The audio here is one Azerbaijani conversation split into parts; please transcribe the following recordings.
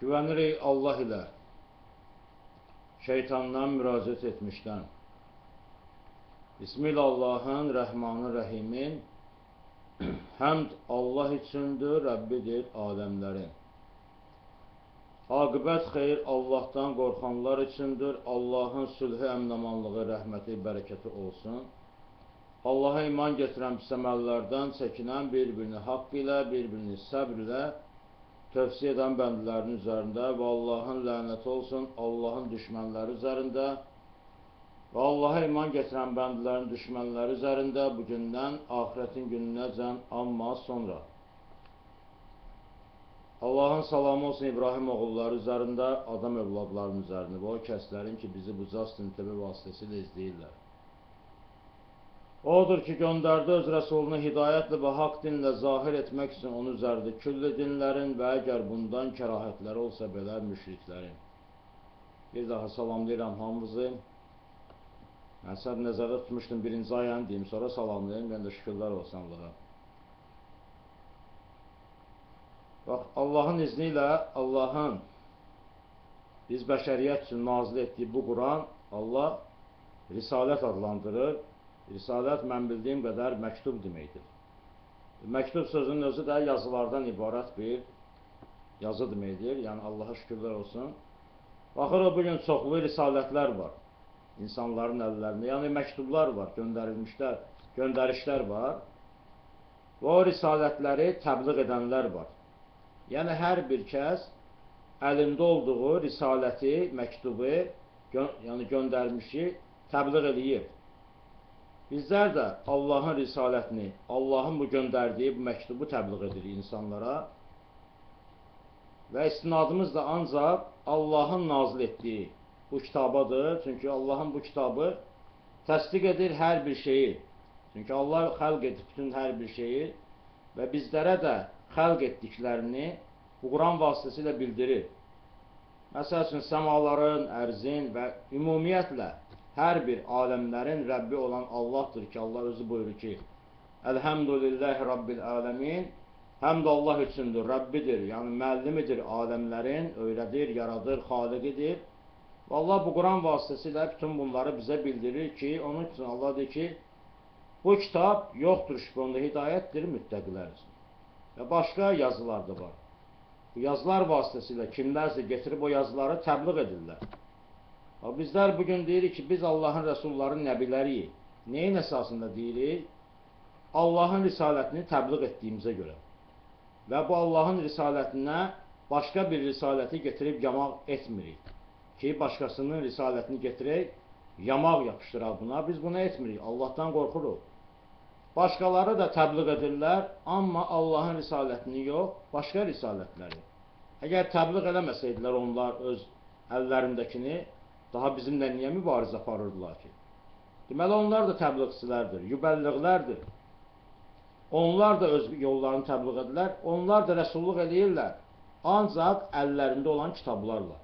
Güvənirik Allah ilə şeytandan müraciət etmişdən. Bismillahın Rəhmanir Rəhimin. Həmd Allah üçündür, Rəbbidir aləmlərin. Aqibət xeyir Allahdan qorxanlar üçündür. Allahın sülhü, əmnamanlığı, rəhməti, bərəkəti olsun. Allaha iman gətirən pis əməllərdən çəkinən, bir-birini haqq ilə, bir-birini səbr ilə tövsiyə edən bəndələrin üzərində və Allahın lənəti olsun Allahın düşmənləri üzərində və Allaha iman gətirən bəndələrin düşmənləri üzərində bugündən axirətin gününəcən, amma sonra. Allahın salamı olsun İbrahim oğulları üzərində, adam övladlarının üzərində və o kəslərin ki, bizi bu Justin TV vasitəsilə izləyirlər. Odur ki, göndərdi öz rəsulunu hidayətlə və haqq dinlə zahir etmək üçün onun üzərində külli dinlərin və əgər bundan kərahətləri olsa belə müşriklərin. Bir daha salamlayıram hamımızı. Mən sən nəzərdə tutmuşdum birinci ayəni deyim, sonra salamlayayım, mən də şükürlər olsun Allaha. Bax, Allahın izni ilə, Allahın biz bəşəriyyət üçün nazil etdiyi bu Quran, Allah Risalət adlandırır. Risalət, mən bildiyim qədər məktub deməkdir. Məktub sözünün özü də yazılardan ibarət bir yazı deməkdir. Yəni, Allaha şükürlər olsun. Baxırıq, bugün çoxlu risalətlər var. İnsanların əllərində, yəni məktublar var, göndərişlər var. Və o risalətləri təbliğ edənlər var. Yəni, hər bir kəs əlində olduğu risaləti, məktubu, yəni göndərmişi təbliğ edib. Bizlər də Allahın risalətini, Allahın bu göndərdiyi bu məktubu təbliğ edirik insanlara və istinadımız da ancaq Allahın nazil etdiyi bu kitabadır. Çünki Allahın bu kitabı təsdiq edir hər bir şeyi. Çünki Allah xəlq edib bütün hər bir şeyi və bizlərə də xəlq etdiklərini bu Quran vasitəsilə bildirir. Məsəl üçün, səmaların, ərzin və ümumiyyətlə hər bir aləmlərin Rəbbi olan Allahdır ki, Allah özü buyurur ki, Elhamdülillahi Rabbil aləmin, həmd Allah üçündür, Rəbbidir, yəni müəllimidir aləmlərin, öyrədir, yaradır, xaliqidir. Və Allah bu Quran vasitəsilə bütün bunları bizə bildirir ki, onun üçün Allah deyir ki, bu kitab yoxdur şübhə onda hidayətdir müttəqilər üçün. Və başqa yazılar da var. Bu yazılar vasitəsilə kimlərsə getirib o yazıları təbliğ edirlər. Bizlər bugün deyirik ki, biz Allahın rəsulların nəbiləriyik. Neyin əsasında deyirik? Allahın risalətini təbliğ etdiyimizə görə. Və bu Allahın risalətinə başqa bir risaləti getirib yamaq etmirik. Ki, başqasının risalətini getirək, yamaq yapışdıraq buna. Biz bunu etmirik, Allahdan qorxuruq. Başqaları da təbliğ edirlər, amma Allahın risalətini yox, başqa risalətləri. Əgər təbliğ eləməsəydilər onlar öz əllərindəkini, daha bizimlə niyə mübarizə aparırdılar ki? Deməli, onlar da təbliğçilərdir, yübəlliğlərdir. Onlar da öz yollarını təbliğ edirlər, onlar da rəsulluq edirlər. Ancaq əllərində olan kitablarla,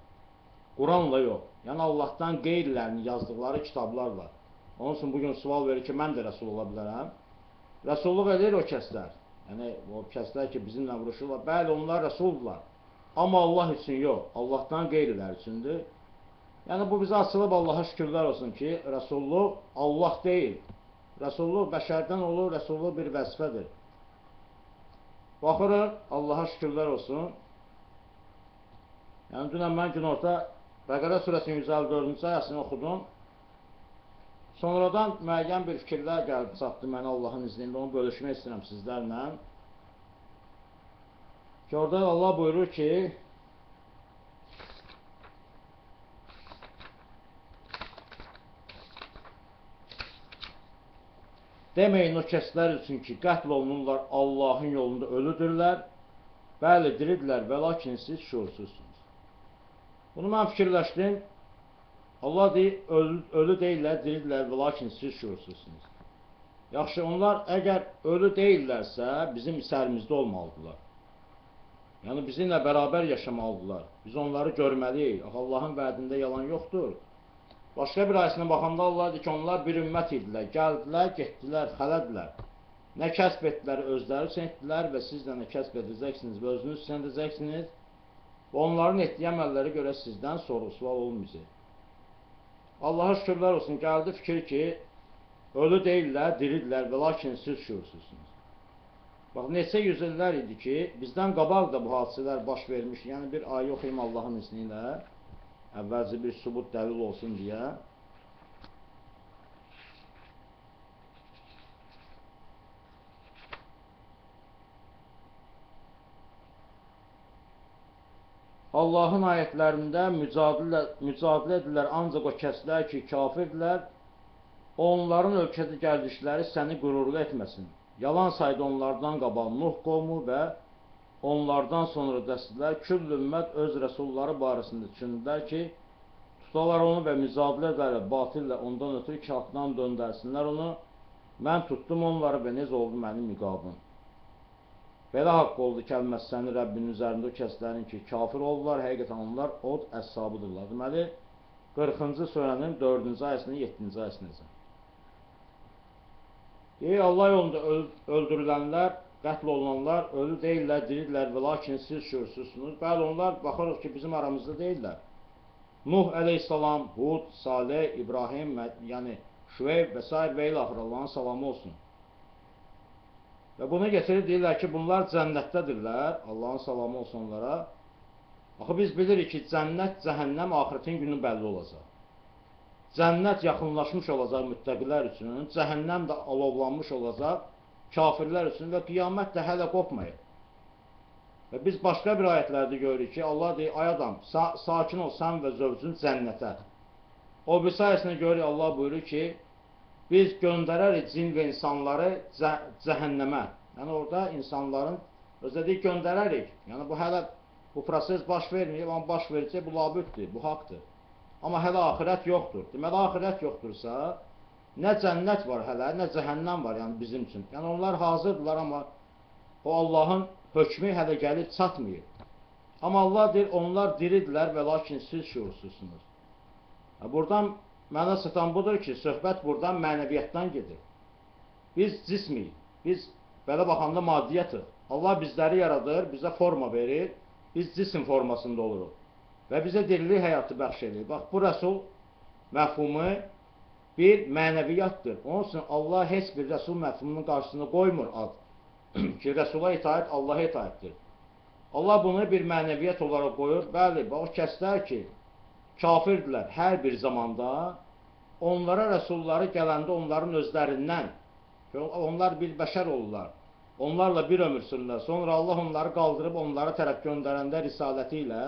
Quranla yox. Yəni, Allahdan qeyrilərini yazdıqları kitablarla. Onun üçün bugün sual verir ki, mən də rəsul ola bilərəm. Rəsulluq edir o kəslər. Yəni, o kəslər ki, bizimlə vuruşurlar. Bəli, onlar rəsuldurlar. Amma Allah üçün yox, Allahdan qeyriləri üçündür. Yəni, bu bizə açılıb Allaha şükürlər olsun ki, rəsulluq Allah deyil. Rəsulluq bəşərdən olur, rəsulluq bir vəzifədir. Baxırıq, Allaha şükürlər olsun. Yəni, dünən mən günorta Bəqərə surəsinin 154-cü ayəsini oxudum. Sonradan müəyyən bir fikirlər gəlib çatdı mənə Allahın iznində, onu bölüşmək istəyirəm sizlərlə. Ki, orada Allah buyurur ki, deməyin o kəslər üçün ki, qətl olunurlar, Allahın yolunda ölüdürlər, bəli, diridirlər və lakin siz şuursuzsunuz. Bunu mən fikirləşdim. Allah deyir, ölü deyirlər, diridirlər və lakin siz şuursuzsunuz. Yaxşı, onlar əgər ölü deyirlərsə, bizim içərimizdə olmalıdırlar. Yəni, bizimlə bərabər yaşamalıdırlar. Biz onları görməliyik. Allahın vədində yalan yoxdur. Başqa bir ayəsində baxanda Allah deyir ki, onlar bir ümmət idilər. Gəldilər, getdilər, xələdilər. Nə kəsb etdilər, özləri üçün etdilər və siz də nə kəsb edəcəksiniz və özünüz üçün edəcəksiniz. və onların etdiyi əməllərə görə sizdən sorğu-sual olmayacaq. Allaha şükürlər olsun, gəldi fikir ki, ölü deyirlər, diridirlər və lakin siz şüursuzsunuz. Bax, neçə yüz illər idi ki, bizdən qabaq da bu hadisələr baş vermiş, yəni bir ayə oxuyum Allahın izni ilə, əvvəlcə bir sübut dəlil olsun deyə. Allahın ayətlərində mücadilə edirlər ancaq o kəslər ki, kafirdirlər, onların ölkədə gəldikləri səni qürurlu etməsin. Yalan saydı onlardan qabaq Nuh qovmu və onlardan sonra dəstələr küll ümmət öz rəsulları barəsində düşündülər ki, tutalar onu və mücadilə edərlər batillə ondan ötürü ki, haqdan döndərsinlər onu. Mən tutdum onları və necə oldu mənim iqabım. Belə haqq oldu kəlməsi səni Rəbbinin üzərində o kəslərin ki, kafir oldular, həqiqətən onlar od əshabıdırlar. Deməli, 40-cı surənin 4-cü ayəsindən 7-ci ayəsinəcə. Allah yolunda öldürülənlər, qətl olunanlar, ölü deyirlər, diridirlər və lakin siz şüursuzsunuz. Bəli, onlar baxırıq ki, bizim aramızda deyirlər. Nuh əleyhissalam, Hud, Salih, İbrahim, yəni Şüeyb və s. və ilaxır, Allahın salamı olsun. Və bunu getirir, deyirlər ki, bunlar cənnətdədirlər, Allahın salamı olsun onlara. Axı biz bilirik ki, cənnət, cəhənnəm axirətin günü bəlli olacaq. Cənnət yaxınlaşmış olacaq müttəqilər üçün, cəhənnəm də alovlanmış olacaq kafirlər üçün və qiyamət də hələ qopmayıb. Və biz başqa bir ayətlərdə görürük ki, Allah deyir, ay adam, sakin ol, sən və zövcün cənnətə. O bir sayəsində görürük, Allah buyurur ki, biz göndərərik cin və insanları cəhənnəmə. Yəni orada insanların özlədik göndərərik. Yəni bu hələ bu proses baş verməyib, amma baş verəcək, bu labüddür, bu haqdır. Amma hələ axirət yoxdur. Deməli, axirət yoxdursa, nə cənnət var hələ, nə cəhənnəm var yəni bizim üçün. Yəni onlar hazırdırlar, amma o Allahın hökmü hələ gəlib çatmayıb. Amma Allah deyir, onlar diridirlər və lakin siz şüursuzsunuz. Buradan mənə satan budur ki, söhbət buradan mənəviyyatdan gedir. Biz cismiyik, biz belə baxanda maddiyyatıq. Allah bizləri yaradır, bizə forma verir, biz cisim formasında oluruq. Və bizə dirilik həyatı bəxş edir. Bax, bu rəsul məfhumu bir mənəviyyatdır. Onun üçün Allah heç bir rəsul məfhumunun qarşısına qoymur ad. Ki, rəsula itaət Allaha itaətdir. Allah bunu bir mənəviyyat olaraq qoyur. Bəli, o kəslər ki, kafirdirlər hər bir zamanda, onlara rəsulları gələndə onların özlərindən, onlar bir bəşər olurlar, onlarla bir ömür sürürlər, sonra Allah onları qaldırıb onlara tərəf göndərəndə risaləti ilə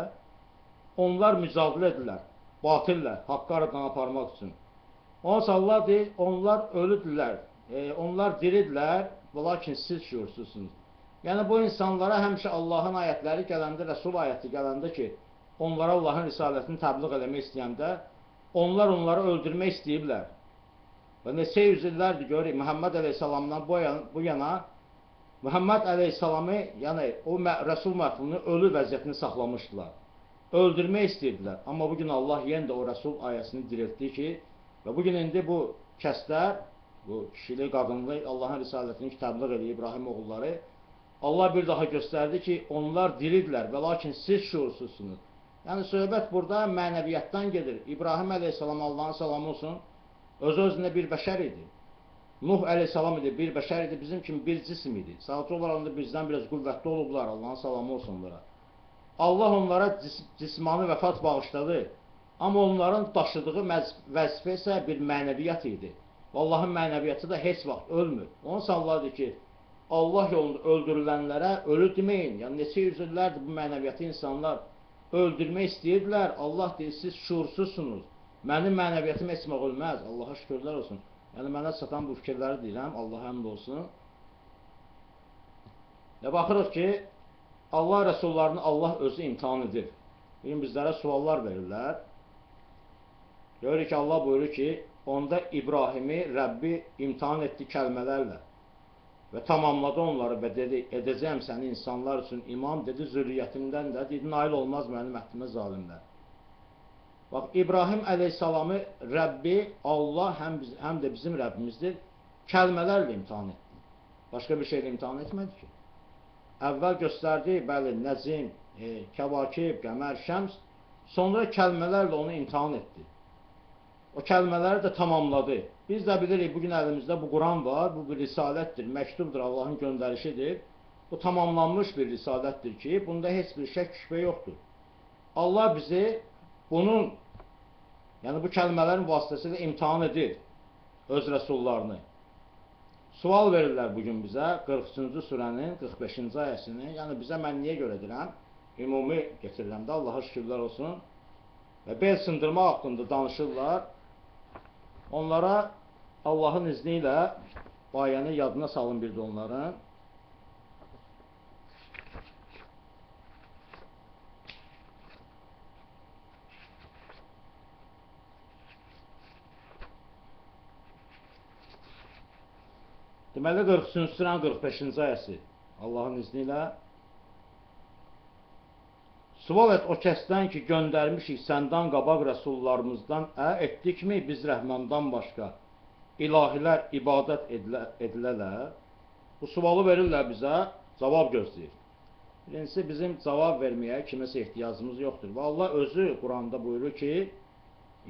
onlar mücadilə edirlər, batillə, haqqı aradan aparmaq üçün. Onsa Allah deyir, onlar ölüdürlər, onlar diridirlər, lakin siz şüursuzsunuz. Yəni bu insanlara həmişə Allahın ayətləri gələndə, Rəsul ayəti gələndə ki, onlara Allahın risalətini təbliğ eləmək istəyəndə, onlar onları öldürmək istəyiblər. Və neçə yüz illərdir görürük, Məhəmməd əleyhissalamdan bu yana, Məhəmməd əleyhissalamı, yəni o Rəsul məfhumunu ölü vəziyyətini saxlamışdılar. Öldürmək istəyirdilər. Amma bugün Allah yenə də o Rəsul ayəsini diriltdi ki, və bugün indi bu kəslər, bu kişilik, qadınlı, Allahın risalətini təbliğ edir, İbrahim oğulları, Allah bir daha göstərdi ki, onlar diridirlər və lakin siz şüursuzsunuz. Yəni söhbət burada mənəviyyatdan gedir. İbrahim əleyhissalam, Allahın salamı olsun, öz-özünə bir bəşər idi. Nuh əleyhissalam idi, bir bəşər idi, bizim kimi bir cisim idi. Sadəcə olaraq bizdən biraz qüvvətli olublar, Allahın salamı olsun onlara. Allah onlara cismani vəfat bağışladı, amma onların daşıdığı vəzifə isə bir mənəviyyat idi. Allahın mənəviyyatı da heç vaxt ölmür. Onun üçün Allah deyir ki, Allah yolunda öldürülənlərə ölü deməyin. Yəni neçə yüz illərdir bu mənəviyyatı insanlar öldürmək istəyirdilər. Allah deyir, siz şuursuzsunuz. Mənim mənəviyyatım heç vaxt ölməz. Allaha şükürlər olsun. Yəni mənə satan bu fikirləri deyirəm, Allah həmd olsun. Və baxırıq ki, Allah rəsullarını Allah özü imtihan edir. Bugün bizlərə suallar verirlər. Görürük ki, Allah buyurur ki, onda İbrahimi Rəbbi imtihan etdi kəlmələrlə və tamamladı onları və dedi, edəcəyəm səni insanlar üçün imam, dedi, zürriyyətimdən də, dedi, nail olmaz mənim əhdimə zalimlər. Bax, İbrahim əleyhissalamı Rəbbi, Allah həm də bizim Rəbbimizdir, kəlmələrlə imtihan etdi. Başqa bir şeylə imtihan etmədi ki. Əvvəl göstərdi, bəli, Nəzim, Kəvakib, Qəmər, Şəms, sonra kəlmələrlə onu imtahan etdi. O kəlmələri də tamamladı. Biz də bilirik, bugün əlimizdə bu Quran var, bu bir risalətdir, məktubdur, Allahın göndərişidir. Bu tamamlanmış bir risalətdir ki, bunda heç bir şək şübhə yoxdur. Allah bizi bunun, yəni bu kəlmələrin vasitəsilə imtahan edir öz rəsullarını. Sual verirlər bugün bizə 43-cü surənin 45-ci ayəsini. Yəni bizə mən niyə görə edirəm? Ümumi getirirəm də, Allaha şükürlər olsun. Və bel sındırma haqqında danışırlar. Onlara Allahın izni ilə ayəni yadına salın bir də onların. Deməli 43-cü surənin 45-ci ayəsi Allahın izni ilə sual et o kəsdən ki, göndərmişik səndən qabaq rəsullarımızdan, etdikmi biz rəhmandan başqa ilahilər ibadət edilələr? Bu sualı verirlər bizə, cavab gözləyir. Birincisi, bizim cavab verməyə kiməsə ehtiyacımız yoxdur. Və Allah özü Quranda buyurur ki,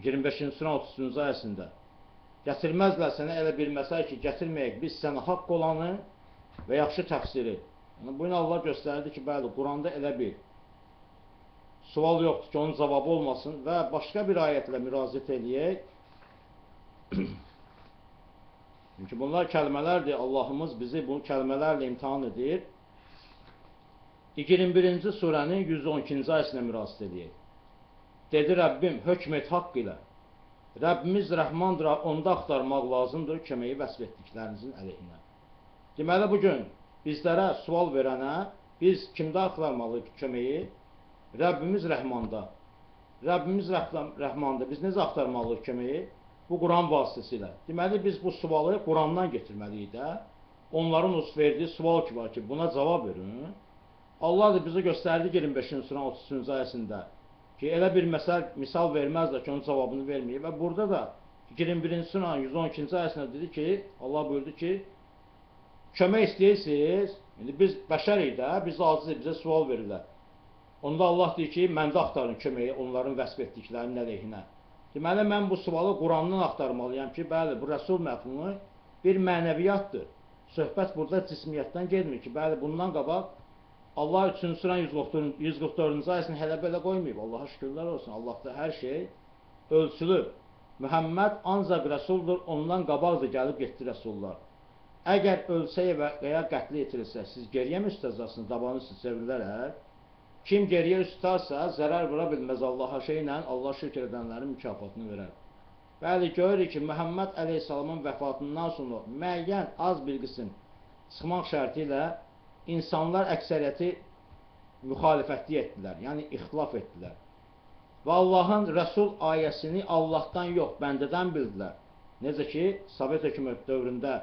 25-ci surə 33-cü ayəsində gətirməzlər sənə elə bir məsəl ki, gətirməyək biz sənə haqq olanı və yaxşı təfsiri. Yəni, bunu Allah göstərdi ki, bəli, Quranda elə bir sual yoxdur ki, onun cavabı olmasın və başqa bir ayətlə müraciət eləyək. Çünki bunlar kəlmələrdir, Allahımız bizi bu kəlmələrlə imtihan edir. 21-ci surənin 112-ci ayəsinə müraciət eləyək. Dedi Rəbbim, hökm et haqq ilə. Rəbbimiz rəhmandır, onda axtarmaq lazımdır köməyi vəsf etdiklərinizin əleyhinə. Deməli, bugün bizlərə sual verənə, biz kimdə axtarmalıyıq köməyi? Rəbbimiz rəhmanda. Rəbbimiz rəhmanda. Biz necə axtarmalıyıq köməyi? Bu Quran vasitəsilə. Deməli, biz bu sualı Qurandan getirməliyik də. Onların verdiyi sual ki var ki, buna cavab verin. Allah da bizə göstərdi 25-ci surə 33-cü ayəsində ki, elə bir misal verməzlər ki, onun cavabını verməyib. Və burada da 21-ci surənin 112-ci ayəsində dedi ki, Allah buyurdu ki, kömək istəyirsiniz, biz bəşərik də, biz acizik, bizə sual verirlər. Onda Allah deyir ki, məndə axtarın köməyi onların vəsf etdiklərinin əleyhinə. Deməli, mən bu sualı Qurandan axtarmalıyam ki, bəli, bu rəsul məfhumu bir mənəviyyatdır. Söhbət burada cismiyyətdən gelmir ki, bəli, bundan qabaq Allah 3-cü surənin 144-cü ayəsini hələ belə qoymayıb. Allaha şükürlər olsun. Allahda hər şey ölçülüb. Mühəmməd ancaq rəsuldur, ondan qabaqdır gəlib getdi rəsullar. Əgər ölsəyə və ya qətli yetirilsə, siz geriyə mi üstəcəksiniz, dabanı siz çevrilərək? Kim geriyə üstərsə, zərər vura bilməz Allaha şeylə, Allah şükür edənlərin mükafatını verər. Bəli, görürük ki, Məhəmməd əleyhissalamın vəfatından sonra müəyyən az bir qism çıxmaq şərti ilə insanlar əksəriyyəti müxalifətli etdilər, yəni ixtilaf etdilər. Və Allahın Rəsul ayəsini Allahdan yox, bəndədən bildilər. Necə ki, Sovet hökumət dövründə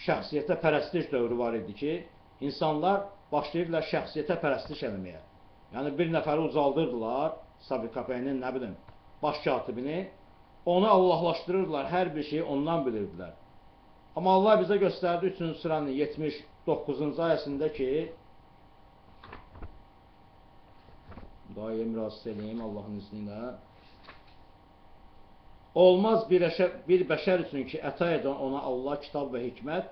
şəxsiyyətə pərəstiş dövrü var idi ki, insanlar başlayırlar şəxsiyyətə pərəstiş eləməyə. Yəni, bir nəfəri ucaldırdılar, Sabit Kapayinin, nə bilim, baş katibini, onu Allahlaşdırırdılar, hər bir şeyi ondan bilirdilər. Amma Allah bizə göstərdi 3-cü surənin 79-cu ayəsində ki, dayıya müraciət edeyim Allahın izni ilə. Olmaz bir bəşər üçün ki, əta edən ona Allah kitab və hikmət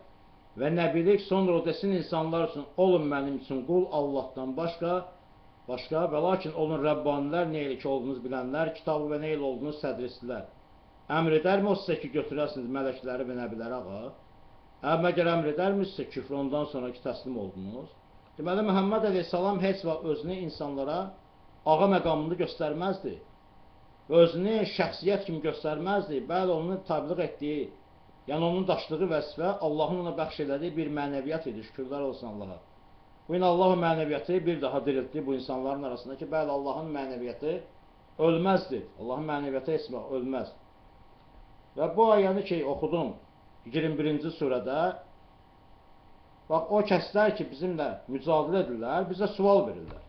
və nəbilik, sonra o desin insanlar üçün, olun mənim üçün qul Allahdan başqa və lakin olun Rəbbanilər, nə ilə ki olduğunuz bilənlər, kitabı və nə ilə olduğunuz sədristilər. Əmr edərmi o sizə ki, götürərsiniz mələkləri və nəbiləri ağa? Məgər əmr edərmi küfr ondan sonraki təslim oldunuz? Deməli, Məhəmməd əleyhissalam heç vaxt özünü insanlara ağa məqamında göstərməzdi. Özünü şəxsiyyət kimi göstərməzdi. Bəli, onun təbliğ etdiyi, yəni onun daşıdığı vəzifə Allahın ona bəxş elədiyi bir mənəviyyat idi. Şükürlər olsun Allaha. Bu gün Allah mənəviyyatı bir daha diriltdi bu insanların arasında ki, bəli, Allahın mənəviyyatı ölməzdir. Allahın mənəviyyatı heç vaxt ölməz. Və bu ayəni ki, oxudum 21-ci surədə, bax, o kəslər ki, bizimlə mücadilə edirlər, bizə sual verirlər.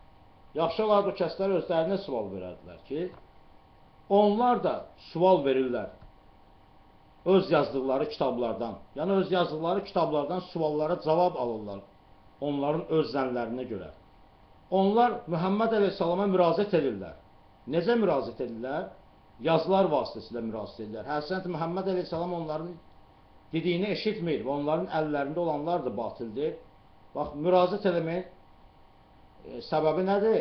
Yaxşı olardı o kəslər özlərinə sual verərdilər ki, onlar da sual verirlər öz yazdıqları kitablardan. Yəni, öz yazdıqları kitablardan suallara cavab alırlar onların öz zənlərinə görə. onlar Muhammed Aleyhisselama müraciət edirlər. Necə müraciət edirlər? Yazılar vasitəsilə müraciət edirlər. Həsrət Muhammed Aleyhisselam onların dediyini eşitmir və onların əllərində olanlar da batildir. Bax, müraciət eləməyin səbəbi nədir?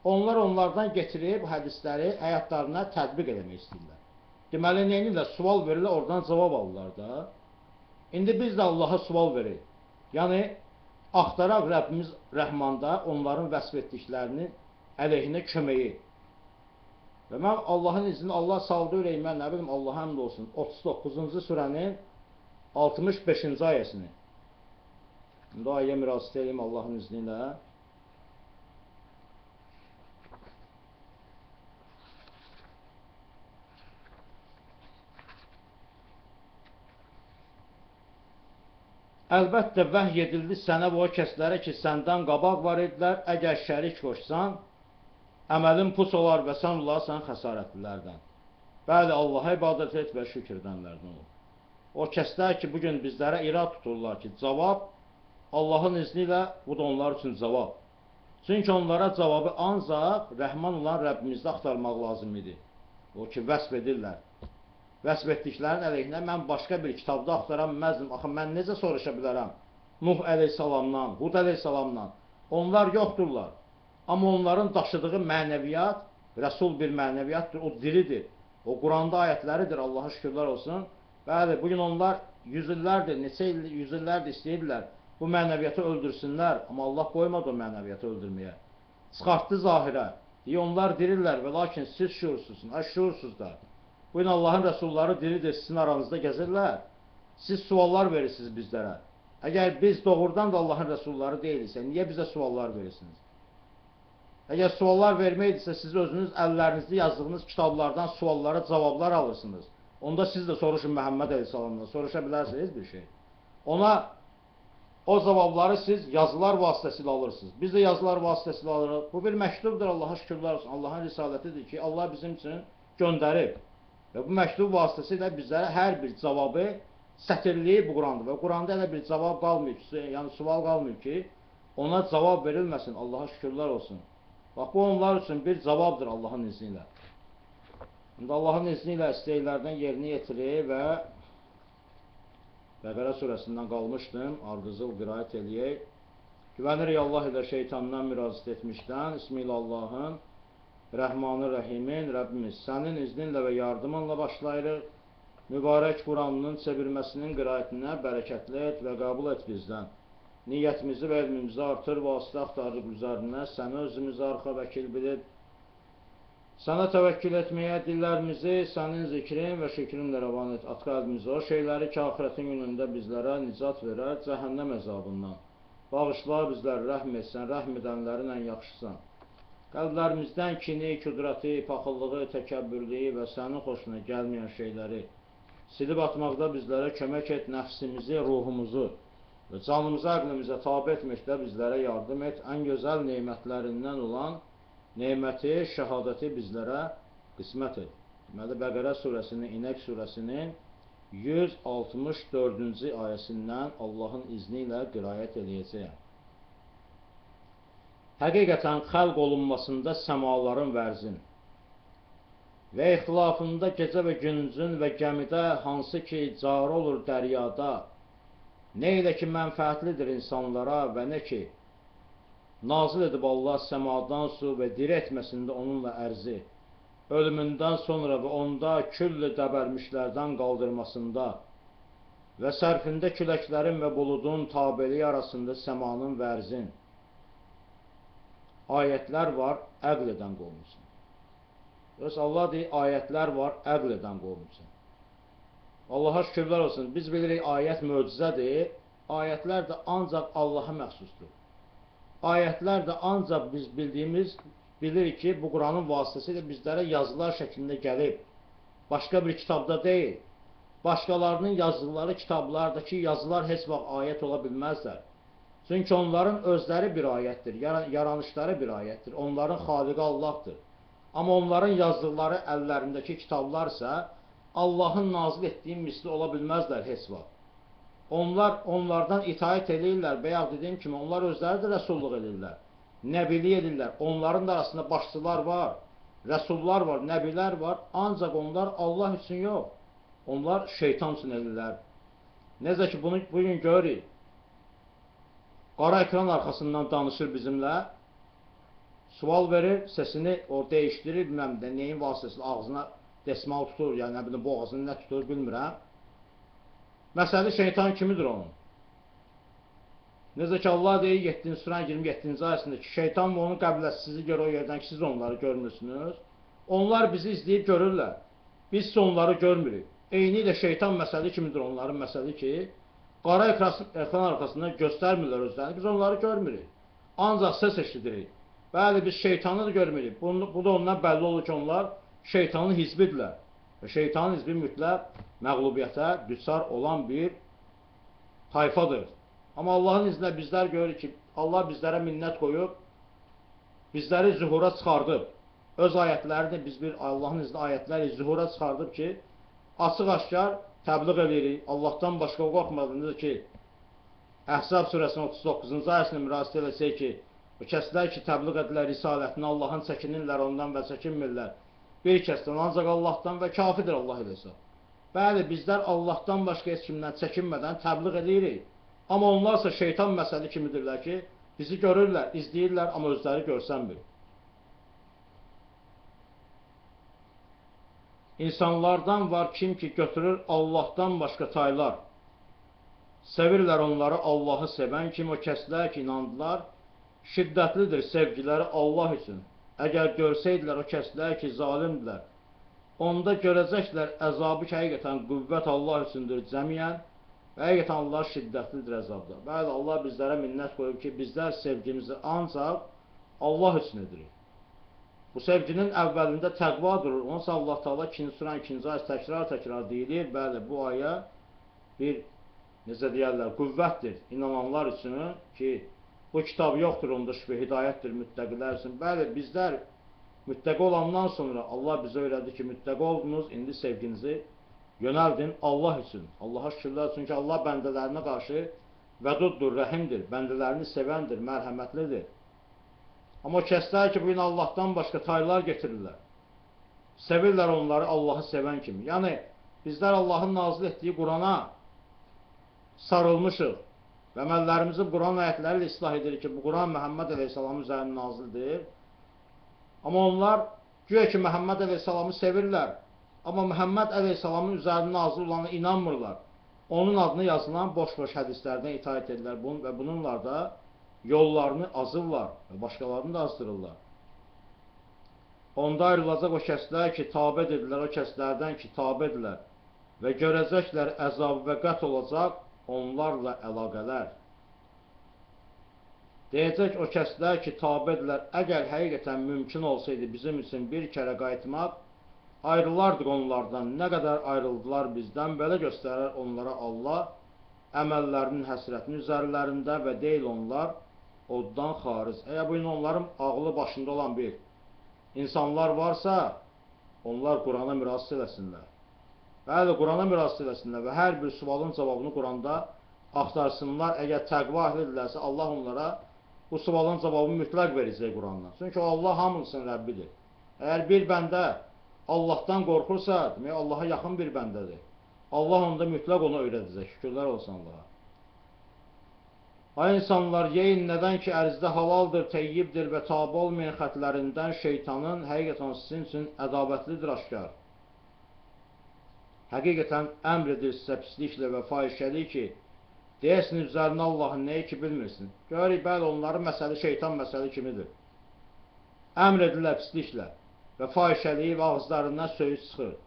Onlar onlardan getirib hədisləri həyatlarına tətbiq eləmək istəyirlər. Deməli, neyinirlər? Sual verirlər, oradan cavab alırlar da. İndi biz də Allaha sual veririk. Yəni, axtaraq Rəbbimiz Rəhmanda onların vəsf etdiklərinin əleyhinə köməyi. Və mən Allahın izni, Allah saldı ürəyimə, nə bilim, Allah həmd olsun, 39-cu surənin 65-ci ayəsini. İndi ayə müraciət edeyim Allahın izni ilə. Əlbəttə, vəhy edildi sənə və o kəslərə ki, səndən qabaq var edilər, əgər şərik qoşsan, əməlin pus olar və sən olarsan xəsarətlilərdən. Bəli, Allaha ibadət et və şükür edənlərdən ol. O kəslər ki, bugün bizlərə irad tuturlar ki, cavab Allahın izni ilə, bu da onlar üçün cavab. Çünki onlara cavabı ancaq rəhman olan Rəbbimizdə axtarmaq lazım idi. O ki, vəsb edirlər. Vəsb etdiklərin əleyhinə mən başqa bir kitabda axtara bilməzdim. Axı, mən necə soruşa bilərəm? Nuh əleyhissalamdan, Hud əleyhissalamdan. Onlar yoxdurlar. Amma onların daşıdığı mənəviyyat, rəsul bir mənəviyyatdır, o diridir. O Quranda ayətləridir, Allaha şükürlər olsun. Bəli, bugün onlar yüz illərdir, neçə yüz illərdir istəyirlər bu mənəviyyatı öldürsünlər. Amma Allah qoymadı o mənəviyyatı öldürməyə. Çıxartdı zahirə. Deyə onlar dirirlər və lakin siz şuursuzsunuz, şuursuz da. Bugün Allahın rəsulları diridir, sizin aranızda gəzirlər. Siz suallar verirsiniz bizlərə. Əgər biz doğrudan da Allahın rəsulları deyiliksə, niyə bizə suallar verirsiniz? Əgər suallar verməkdirsə, siz özünüz əllərinizdə yazdığınız kitablardan suallara cavablar alırsınız. Onda siz də soruşun Məhəmməd Əleyhisselamdan, soruşa bilərsiniz bir şey. Ona o cavabları siz yazılar vasitəsilə alırsınız. Biz də yazılar vasitəsilə alırıq. Bu bir məktubdur, Allaha şükürlər olsun. Allahın risalətidir ki, Allah bizim üçün göndərib. Və bu məktub vasitəsilə bizlərə hər bir cavabı sətirləyib bu Qurandır. Və Quranda elə bir cavab qalmıyor ki, yəni sual qalmıyor ki, ona cavab verilməsin, Allaha şükürlər olsun. Bax, bu onlar üçün bir cavabdır Allahın izni ilə. İndi Allahın izni ilə istəklərdən yerini yetirir və Bəqərə surəsindən qalmışdım, ardıcıl qiraət eləyək. Güvənirik Allah ilə şeytandan müraciət etmişdən, İsmillahın, Rəhmanı Rəhimin, Rəbbimiz, sənin izninlə və yardımınla başlayırıq. Mübarək Quranının çevirməsinin qiraətinə bərəkətli et və qəbul et bizdən. Niyyətimizi və elmimizi artır, vasitə axtarıq üzərinə, səni özümüzü arxa vəkil bilib. Sənə təvəkkül etməyə dillərimizi, sənin zikrin və şükrinlə rəvan et. At qəlbimizi o şeyləri ki, axirətin günündə bizlərə nicat verər, cəhənnəm əzabından. Bağışla bizləri, rəhm etsən, rəhm edənlərin ən yaxşısan. Qəlblərimizdən kini, küdrəti, paxıllığı, təkəbbürlüyü və sənin xoşuna gəlməyən şeyləri silib atmaqda bizlərə kömək et, nəfsimizi, ruhumuzu və canımızı, əqlimizə tabi etməkdə bizlərə yardım et. Ən gözəl neymətlərindən olan neyməti, şəhadəti bizlərə qismət et. Deməli, Bəqərə surəsinin, İnək surəsinin 164-cü ayəsindən Allahın izni ilə qiraət eləyəcəyəm. Həqiqətən xəlq olunmasında səmaların vərzin və ixtilafında gecə və güncün və gəmidə hansı ki cari olur dəryada, nə ilə ki mənfəətlidir insanlara və nə ki nazil edib Allah səmadan su və diri etməsində onunla ərzi, ölümündən sonra və onda küllü dəbərmişlərdən qaldırmasında və sərfində küləklərin və buludun tabeliyi arasında səmanın vərzin. Ayətlər var, əql edən qolmuşsun. Öz Allah deyir, ayətlər var, əql edən qolmuşsun. Allaha şükürlər olsun, biz bilirik, ayət möcüzədir, ayətlər də ancaq Allaha məxsusdur. Ayətlər də ancaq biz bilirik ki, bu Quranın vasitəsilə bizlərə yazılar şəklində gəlib. Başqa bir kitabda deyil. Başqalarının yazdıqları kitablardakı yazılar heç vaxt ayət ola bilməzlər. Çünki onların özləri bir ayətdir, yaranışları bir ayətdir, onların xaliqi Allahdır. Amma onların yazdıqları əllərindəki kitablar isə Allahın nazil etdiyi misli ola bilməzlər heç vaxt. Onlar onlardan itaət edirlər, bayaq dediyim kimi, onlar özləri də rəsulluq edirlər. nəbilik edirlər. Onların da arasında başçılar var, rəsullar var, nəbilər var. Ancaq onlar Allah üçün yox. Onlar şeytan üçün edirlər. Necə ki, bunu bugün görürük. Qara ekran arxasından danışır bizimlə. Sual verir, sesini o dəyişdirir, bilməm də, neyin vasitəsilə ağzına desmal tutur, yəni nə bilim, boğazını nə tutur, bilmirəm. Məsələ şeytan kimidir onun? Necə ki, Allah deyir 7-ci surənin 27-ci ayəsində ki, şeytan və onun qəbiləsi sizi görür o yerdən ki, siz onları görmürsünüz. Onlar bizi izləyib görürlər. Biz isə onları görmürük. Eyni ilə şeytan məsələ kimidir onların məsələ ki, qara ekran arxasından göstərmirlər özlərini, biz onları görmürük. Ancaq səs eşidirik. Bəli, biz şeytanı da görmürük. Bu da ondan bəlli olur ki, onlar şeytanın hizbidirlər. Və şeytanın hizbi mütləq məğlubiyyətə düçar olan bir tayfadır. Amma Allahın iznə bizlər görürük ki, Allah bizlərə minnət qoyub, bizləri zühura çıxardıb. Öz ayətlərini biz bir Allahın izni ayətləri zühura çıxardıb ki, açıq-aşkar təbliğ edirik. Allahdan başqa qorxmadığınız ki, Əhzab surəsinin 39-cu ayəsində müraciət eləsək ki, o kəslər ki, təbliğ edirlər risalətini, Allahın çəkinirlər ondan və çəkinmirlər. Bir kəsdən ancaq Allahdan və kafidir Allah eləsə. Bəli, bizlər Allahdan başqa heç kimdən çəkinmədən təbliğ edirik. Amma onlarsa şeytan məsəli kimidirlər ki, bizi görürlər, izləyirlər, amma özləri görsənmir. İnsanlardan var kim ki, götürür Allahdan başqa taylar. Sevirlər onları Allahı sevən kimi o kəslər ki, inandılar, şiddətlidir sevgiləri Allah üçün. Əgər görsəydilər o kəslər ki, zalimdirlər, onda görəcəklər əzabı ki, həqiqətən qüvvət Allah üçündür cəmiyyən və həqiqətən Allah şiddətlidir əzabda. Bəli, Allah bizlərə minnət qoyub ki, bizlər sevgimizi ancaq Allah üçün edirik. Bu sevginin əvvəlində təqva durur. Onsa Allah Teala 2-ci surənin 2-ci ayəsi təkrar deyilir. Bəli, bu ayə bir, necə deyərlər, qüvvətdir inananlar üçün ki, bu kitab yoxdur, onda şübhə hidayətdir müttəqilər üçün. Bəli, bizlər müttəqi olandan sonra Allah bizə öyrədi ki, müttəqi oldunuz, indi sevginizi yönəldin Allah üçün. Allaha şükürlər, çünki Allah bəndələrinə qarşı vəduddur, rəhimdir, bəndələrini sevəndir, mərhəmətlidir. Amma o kəslər ki, bugün Allahdan başqa taylar getirirlər. Sevirlər onları Allahı sevən kimi. Yəni, bizlər Allahın nazil etdiyi Qurana sarılmışıq və əməllərimizi Quran ayətləri ilə islah edirik ki, bu Quran Məhəmməd əleyhissalamın üzərində nazildir. Amma onlar güya ki, Məhəmməd əleyhissalamı sevirlər, amma Məhəmməd əleyhissalamın üzərində nazil olana inanmırlar. Onun adına yazılan boş-boş hədislərdən itaət edirlər və bununla da yollarını azırlar və başqalarını da azdırırlar. Onda ayrılacaq o kəslər ki, tabe edirlər, o kəslərdən ki, tabe edirlər və görəcəklər əzabı və qət olacaq onlarla əlaqələr. Deyəcək o kəslər ki, tabe edirlər, əgər həqiqətən mümkün olsaydı bizim üçün bir kərə qayıtmaq, ayrılardıq onlardan, nə qədər ayrıldılar bizdən, belə göstərir onlara Allah əməllərinin həsrətini üzərlərində və deyil onlar oddan xaric. Əgər bugün onların ağlı başında olan bir insanlar varsa, onlar Qurana müraciət eləsinlər. Bəli, Qurana müraciət eləsinlər və hər bir sualın cavabını Quranda axtarsınlar. Əgər təqva əhlidirlərsə, Allah onlara bu sualın cavabını mütləq verəcək Qurandan. Çünki Allah hamısının Rəbbidir. Əgər bir bəndə Allahdan qorxursa, demək Allaha yaxın bir bəndədir. Allah onda mütləq ona öyrədəcək. Şükürlər olsun Allaha. Ay insanlar, yeyin nədən ki, ərizdə halaldır, teyyibdir və tabi olmayan xətlərindən şeytanın həqiqətən sizin üçün ədavətlidir aşkar. Həqiqətən əmr edir sizə pisliklə və fahişəlik ki, deyəsin üzərində Allahın nəyi ki bilmirsin. Görürük, bəli, onların məsəli şeytan məsəli kimidir. Əmr edirlər pisliklə və fahişəliyi və ağızlarından söyüş çıxır.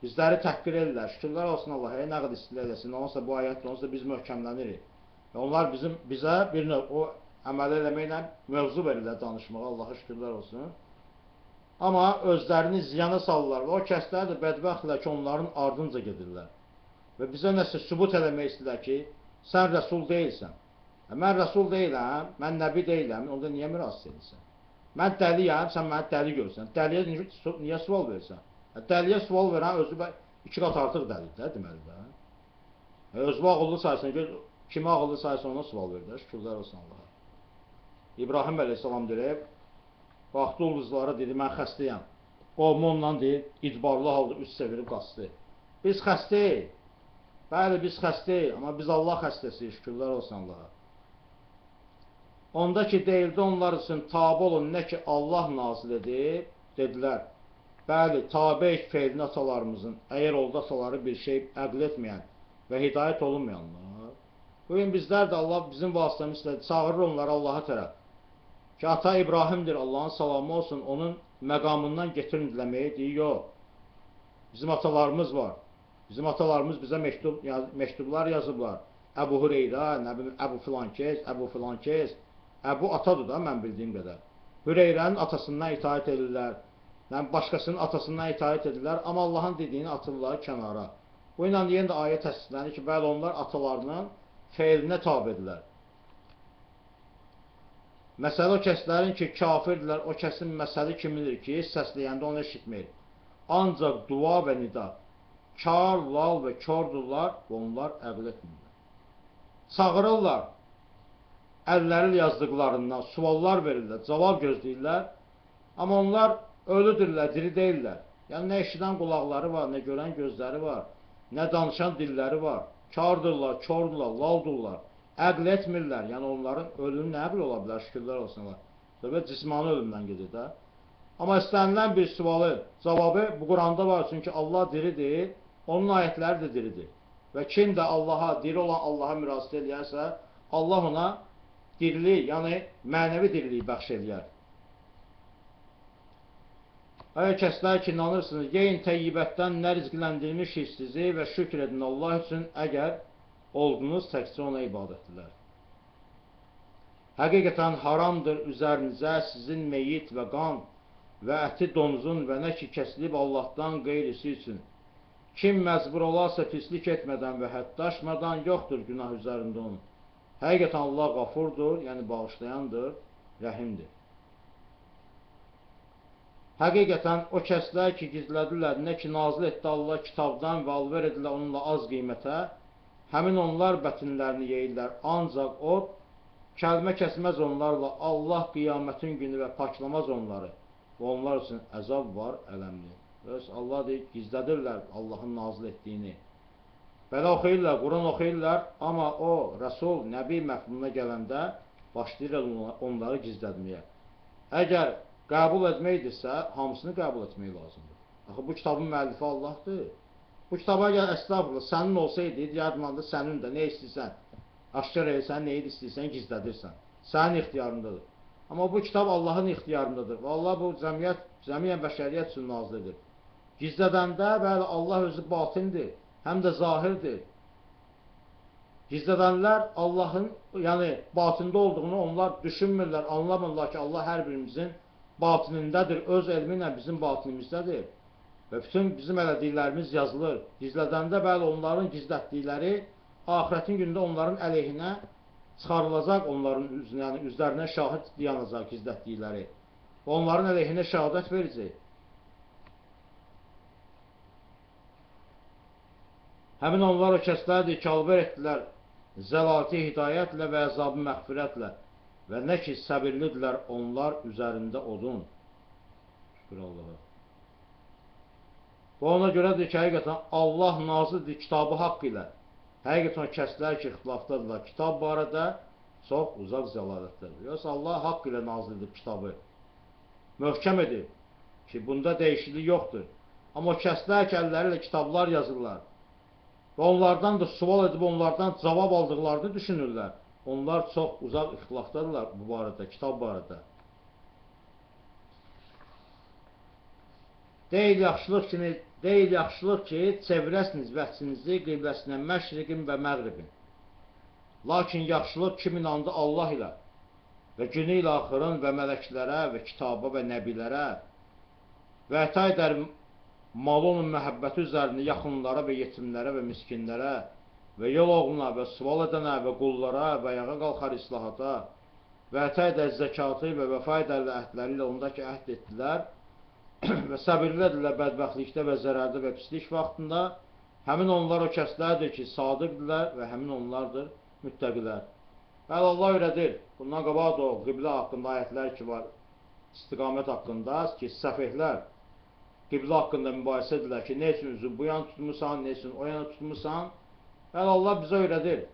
Bizləri təhqir edirlər. Şükürlər olsun Allaha, nə qədər istilə eləsin. Onsa bu ayətlə, onsa biz möhkəmlənirik. Və onlar bizə bir növ o əməl eləməklə mövzu verirlər danışmağa, Allaha şükürlər olsun. Amma özlərini ziyana salırlar və o kəslər də bədbəxtlər ki, onların ardınca gedirlər. Və bizə nəsə sübut eləmək istəyirlər ki, sən rəsul deyilsən. Mən rəsul deyiləm, mən nəbi deyiləm, onda niyə müraciət edirsən? Mən dəliyəm, sən məni dəli görsən. Dəliyə niyə sual versən? Dəliyə sual verən özü 2 qat artıq dəlidir, deməli də. Özü ağıllı saysan, kimi ağıllı saysan ona sual verir, şükürlər olsun Allaha. İbrahim əleyhissalam deyir, baxdı ulduzlara dedi, mən xəstəyəm. Qovmu ondan deyir, icbarlı halda üst çevirib qaçdı. Biz xəstəyik. Bəli, biz xəstəyik, amma biz Allah xəstəsiyik, şükürlər olsun Allaha. Onda ki, deyildi onlar üçün tabi olun, nə ki Allah nazil edib, dedilər. Bəli, tabi feilini atalarımızın, əgər oldu ataları bir şey əql etməyən və hidayət olunmayanlar. Bugün bizlər də Allah bizim vasitəmizlə çağırır onları Allaha tərəf. Ki, ata İbrahimdir, Allahın salamı olsun, onun məqamından getirin diləməyi deyir, yox. Bizim atalarımız var. Bizim atalarımız bizə məktublar yazıblar. Əbu Hüreyrə, Əbu filankez, Əbu filankez. Əbu atadır da, mən bildiyim qədər. Hüreyrənin atasından itaət edirlər. Başqasının atasından itaət edirlər. Amma Allahın dediyini atırlar kənara. Bu ilə deyən də ayə təsdiqlənir ki, bəli onlar atalarının feilinə tabi edirlər. Məsələ o kəslərin ki, kafirdirlər, o kəsin məsəli kimidir ki, səsləyəndə onu eşitməyir. Ancaq dua və nida, kar, lal və kördürlər və onlar əql etmirlər. Çağırırlar, əlləri yazdıqlarından suallar verirlər, cavab gözləyirlər, amma onlar ölüdürlər, diri deyirlər. Yəni, nə eşidən qulaqları var, nə görən gözləri var, nə danışan dilləri var, kardırlar, kördürlər, laldırlar, əql etmirlər. Yəni, onların ölümü nə əql ola bilər, şükürlər olsunlar. Söhbət cismani ölümdən gedir də. Amma istənilən bir sualı, cavabı bu Quranda var, çünki Allah diridir, onun ayətləri də diridir. Və kim də Allaha, diri olan Allaha müraciət edərsə, Allah ona diriliyi, yəni mənəvi diriliyi bəxş edər. Əgər kəslər ki, inanırsınız, yeyin təyyibətdən nə rizqləndirmişik sizi və şükür edin Allah üçün, əgər oldunuz təkcə ona ibadətdilər. Həqiqətən haramdır üzərinizə sizin meyit və qan və əti donuzun və nə ki kəsilib Allahdan qeyrisi üçün. Kim məcbur olarsa pislik etmədən və həddaşmadan yoxdur günah üzərində onun. Həqiqətən Allah qafurdur, yəni bağışlayandır, rəhimdir. Həqiqətən o kəslər ki gizlədilər, nə ki nazil etdi Allah kitabdan və alver edilər onunla az qiymətə, həmin onlar bətinlərini yeyirlər, ancaq o kəlmə kəsməz onlarla, Allah qiyamətin günü və paklamaz onları. Və onlar üçün əzab var, ələmli. Allah deyir, gizlədirlər Allahın nazil etdiyini. Belə oxuyurlar, Quran oxuyurlar, amma o, Rəsul, Nəbi məfhumuna gələndə başlayırlar onları gizlətməyə. Əgər qəbul etməkdirsə, hamısını qəbul etmək lazımdır. Axı, bu kitabın müəllifi Allahdır. Bu kitaba gəl, əstəğfurullah, sənin olsaydı, yadmanda sənin də, nə istəyirsən, aşkar edirsən, nə istəyirsən, gizlədirsən. Sənin ixtiyarındadır. Amma bu kitab Allahın ixtiyarındadır. Və Allah bu cəmiyyən bəşəriyyət üçün nazil edir. Gizlədəndə, bəli, Allah özü batindir, həm də zahirdir. Gizlədənlər Allahın, yəni batində olduğunu onlar düşünmürlər, anlamırlar ki, Allah hər birimizin batinindədir, öz elmi ilə bizim batinimizdədir. Və bütün bizim elədiklərimiz yazılır. Gizlədəndə, bəli, onların gizlətdikləri axirətin günündə onların əleyhinə çıxarılacaq, onların üzlərinə şahid dayanacaq gizlətdikləri. Və onların əleyhinə şəhadət verəcək. Həmin onlar o kəslərdir ki, alver etdilər zəlati hidayətlə və əzabı məğfirətlə və nə ki, səbirlidirlər onlar üzərində odun. Şükür Allaha. Və ona görədir ki, həqiqətən Allah nazildir kitabı haqq ilə. Həqiqətən kəslər ki, ixtilafdadırlar kitab barədə çox uzaq zəlalətdədir. Yoxsa Allah haqq ilə nazildir kitabı. Möhkəm edir ki, bunda dəyişiklik yoxdur. Amma o kəslər ki, əlləri ilə kitablar yazırlar və onlardan da sual edib onlardan cavab aldıqlarını düşünürlər. Onlar çox uzaq ixtilafdadırlar bu barədə, kitab barədə. Deyil yaxşılıq ki, çevirəsiniz vəhdinizi qibləsinə məşriqin və məğribin. Lakin yaxşılıq kim inandı Allah ilə və günü ilə axırın və mələklərə və kitaba və nəbilərə və əta edər mal onun məhəbbəti üzərində yaxınlara və yetimlərə və miskinlərə və yol oğluna və sual edənə və qullara və ayağa qalxar islahata və əta edər zəkatı və vəfa edərlə əhdləri ilə ondakı əhd etdilər və səbirlədirlər bədbəxtlikdə və zərərdə və pislik vaxtında. Həmin onlar o kəslərdir ki, sadıqdırlar və həmin onlardır müttəqilər. Bəli, Allah öyrədir. Bundan qabaq da o qiblə haqqında ayətlər ki var, istiqamət haqqında ki, səfehlər qiblə haqqında mübahisə edirlər ki, ne üçün üzü bu yana tutmursan, ne üçün o yana tutmursan. Bəli, Allah bizə öyrədir.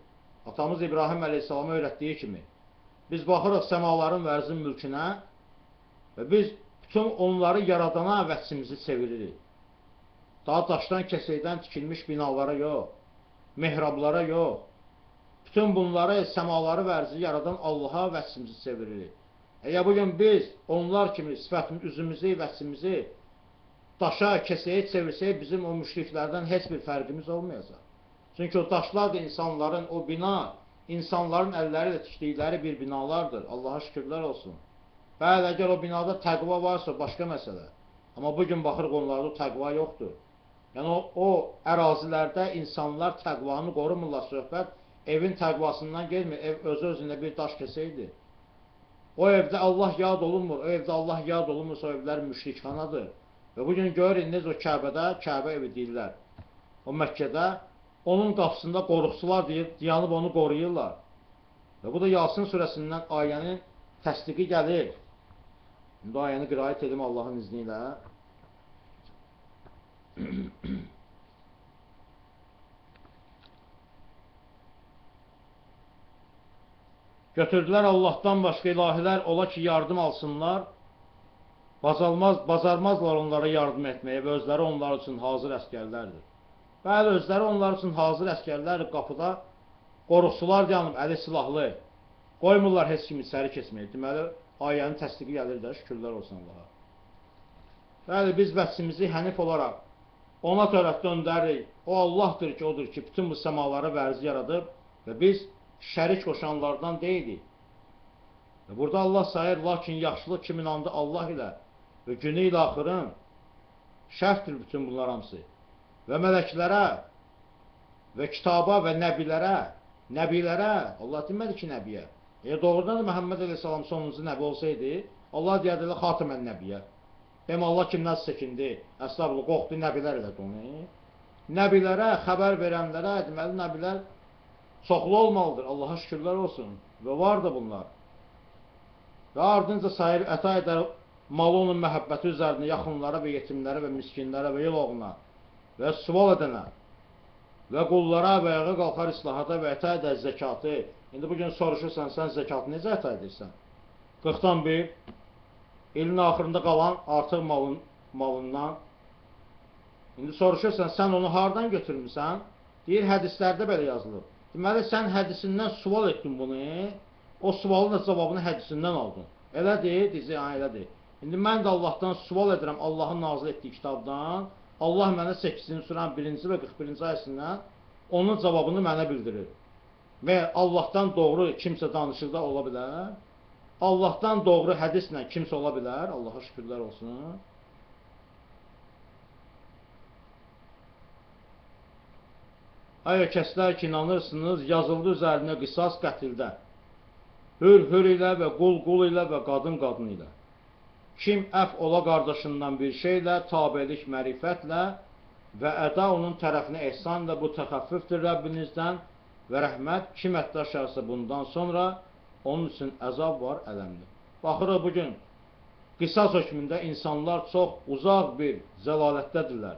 Atamız İbrahim əleyhissalama öyrətdiyi kimi. Biz baxırıq səmaların və ərzin mülkünə və biz bütün onları yaradana vəsimizi çeviririk. Daha daşdan, kəsəkdən tikilmiş binalara yox, mehrablara yox. Bütün bunları, səmaları və ərzi yaradan Allaha vəsimizi çeviririk. Əgər bugün biz onlar kimi sifətimiz, üzümüzü, vəsimizi daşa, kəsəyə çevirsək, bizim o müşriklərdən heç bir fərqimiz olmayacaq. Çünki o daşlar da insanların, o bina, insanların əlləri ilə tikdikləri bir binalardır. Allaha şükürlər olsun. Bəli, əgər o binada təqva varsa, başqa məsələ. Amma bugün baxırıq onlarda o təqva yoxdur. Yəni o ərazilərdə insanlar təqvanı qorumurlar, söhbət evin təqvasından gelmir, ev özü-özündə bir daş kəsəydi. O evdə Allah yad olunmur, o evdə Allah yad olunmursa o evlər müşrikxanadır. Və bugün görün, necə o Kəbədə, Kəbə evi deyirlər, o Məkkədə, onun qapısında qoruqçular dayanıb onu qoruyurlar. Və bu da Yasin surəsindən ayənin təsdiqi gəlir. İndi ayəni qiraət edim Allahın izni ilə. Götürdülər Allahdan başqa ilahilər ola ki, yardım alsınlar, bacarmazlar onlara yardım etməyə və özləri onlar üçün hazır əskərlərdir. Bəli, özləri onlar üçün hazır əskərlərdir, qapıda qoruqçular dayanıb, əli silahlı, qoymurlar heç kimi içəri keçməyə. Deməli, ayənin təsdiqi gəlir də, şükürlər olsun Allaha. Bəli, biz vəsimizi hənif olaraq ona tərəf döndəririk. O Allahdır ki, odur ki, bütün bu səmaları və ərzi yaradıb və biz şərik qoşanlardan deyilik. Burada Allah sayır, lakin yaxşılıq kimin andı Allah ilə və günü ilə axırın şərtdir bütün bunlar hamısı. Və mələklərə və kitaba və nəbilərə, Allah demədi ki, nəbiyə. Doğrudan da Məhəmməd əleyhissalam sonuncu nəbi olsaydı, Allah deyərdi, xatımən nəbiyə. Deyəm, Allah kimdən çəkindi, əstəğfurullah, qorxdu nəbilər elədi onu. Nəbilərə, xəbər verənlərə, deməli, nəbilər çoxlu olmalıdır, Allaha şükürlər olsun və var da bunlar. Və ardınca sayır, əta edər malı onun məhəbbəti üzərində yaxınlara və yetimlərə və miskinlərə və yoğuna və sual edənə və qullara və ayağa qalxar islahata və əta edər zəkatı. İndi bugün soruşursan, sən zəkatı necə əta edirsən? 40-dan bir, ilin axırında qalan artıq malından. İndi soruşursan, sən onu hardan götürmüsən? Deyir, hədislərdə belə yazılıb. Deməli, sən hədisindən sual etdin bunu, o sualın da cavabını hədisindən aldın. Elədir, deyəcək, elədir. İndi mən də Allahdan sual edirəm, Allahın nazil etdiyi kitabdan, Allah mənə 8-ci surənin 1-ci və 41-ci ayəsindən onun cavabını mənə bildirir. Və Allahdan doğru kimsə danışır da ola bilər. Allahdan doğru hədislə kimsə ola bilər, Allaha şükürlər olsun. Ay kəslər ki, inanırsınız, yazıldı üzərinə qisas qətildə. Hür ilə və qul ilə və qadın ilə. Kim əf ola qardaşından bir şeylə, tabelik mərifətlə və əda onun tərəfinə ehsanla bu təxəffüfdür Rəbbinizdən və rəhmət kim ətdaşarsa bundan sonra onun üçün əzab var, ələmdir. Baxırıq bugün qisas hökmündə insanlar çox uzaq bir zəlalətdədirlər.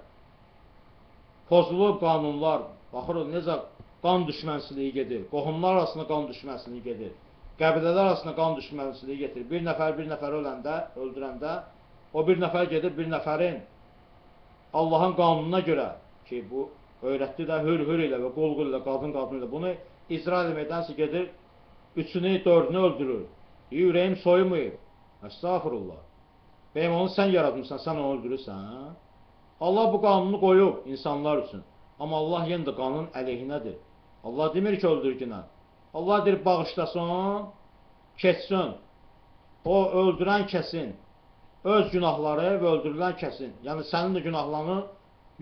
Pozulub qanunlar, baxırıq necə qan düşmənsiliyi gedir, qohumlar arasında qan düşmənsiliyi gedir, qəbilələr arasında qan düşmənsiliyi gedir. Bir nəfər öləndə, öldürəndə, o bir nəfər gedir, bir nəfərin Allahın qanununa görə ki, bu öyrətdi də hür ilə və qul ilə, qadın ilə bunu icra etməkdənsə gedir, 3-ünü, 4-ünü öldürür. Ürəyim soymayıb. Əstağfurullah. Bəyəm onu sən yaratmışsan, sən onu öldürürsən. Allah bu qanunu qoyub insanlar üçün. Amma Allah yenə də qanun əleyhinədir. Allah demir ki, öldürgünə. Allah deyir, bağışlasın, keçsin. O öldürən kəsin öz günahları və öldürülən kəsin. Yəni, sənin də günahlarını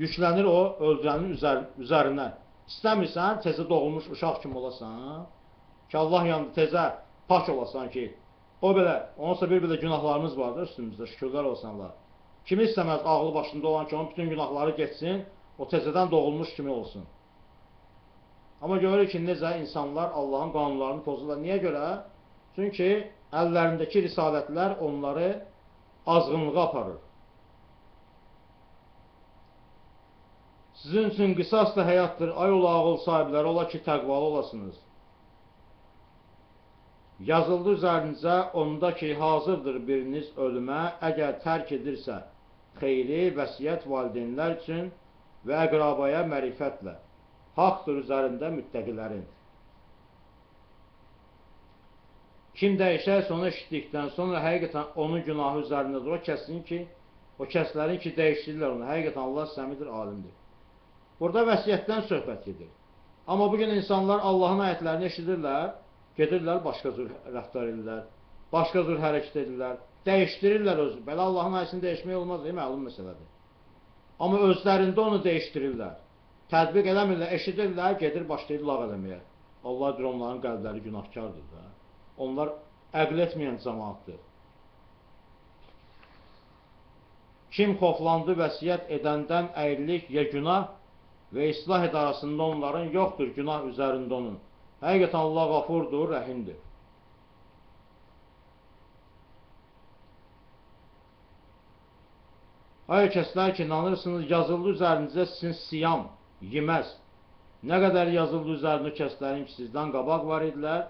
yüklənir o öldürənin üzərinə. İstəmirsən, tezə doğulmuş uşaq kimi olasan. Ki, Allah yanında tezə pak olasan ki, o belə, onunsa bir belə günahlarımız vardır üstümüzdə, şükürlər olsun Allah. Kimi istəməz ağlı başında olan ki, onun bütün günahları geçsin, o tezədən doğulmuş kimi olsun. Amma görürük ki, necə insanlar Allahın qanunlarını pozurlar. Niyə görə? Çünki əllərindəki risalətlər onları azğınlığa aparır. Sizin üçün qisas da həyatdır, ay ola ağıl sahibləri, ola ki, təqvalı olasınız. Yazıldı üzərinizə onda ki, hazırdır biriniz ölümə, əgər tərk edirsə xeyri, vəsiyyət valideynlər üçün və əqrabaya mərifətlə. Haqdır üzərində müttəqilərin. Kim dəyişərsə onu eşitdikdən sonra həqiqətən onun günahı üzərindədir. O kəsin ki, o kəslərin ki, dəyişdirlər onu. Həqiqətən Allah səmidir, alimdir. Burada vəsiyyətdən söhbət gedir. Amma bugün insanlar Allahın ayətlərini eşidirlər, gedirlər, başqa cür rəftar edirlər, başqa cür hərəkət edirlər, dəyişdirirlər özü. Belə Allahın ayəsini dəyişmək olmaz, məlum məsələdir. Amma özlərində onu dəyişdirirlər. Tədbiq eləmirlər, eşidirlər, gedir, başlayır lağ eləməyə. Allah deyir, onların qəlbləri günahkardır da. Onlar əql etməyən cəmaatdır. Kim xoflandı vəsiyyət edəndən əyrilik ya günah və islah idarəsində onların yoxdur günah üzərində onun. Həqiqətən Allah qafurdur, rəhimdir. Ay kəslər ki, inanırsınız, yazıldı üzərinizə sizin siyam, yeməz. Nə qədər yazıldı üzərində kəslərin ki, sizdən qabaq var idilər,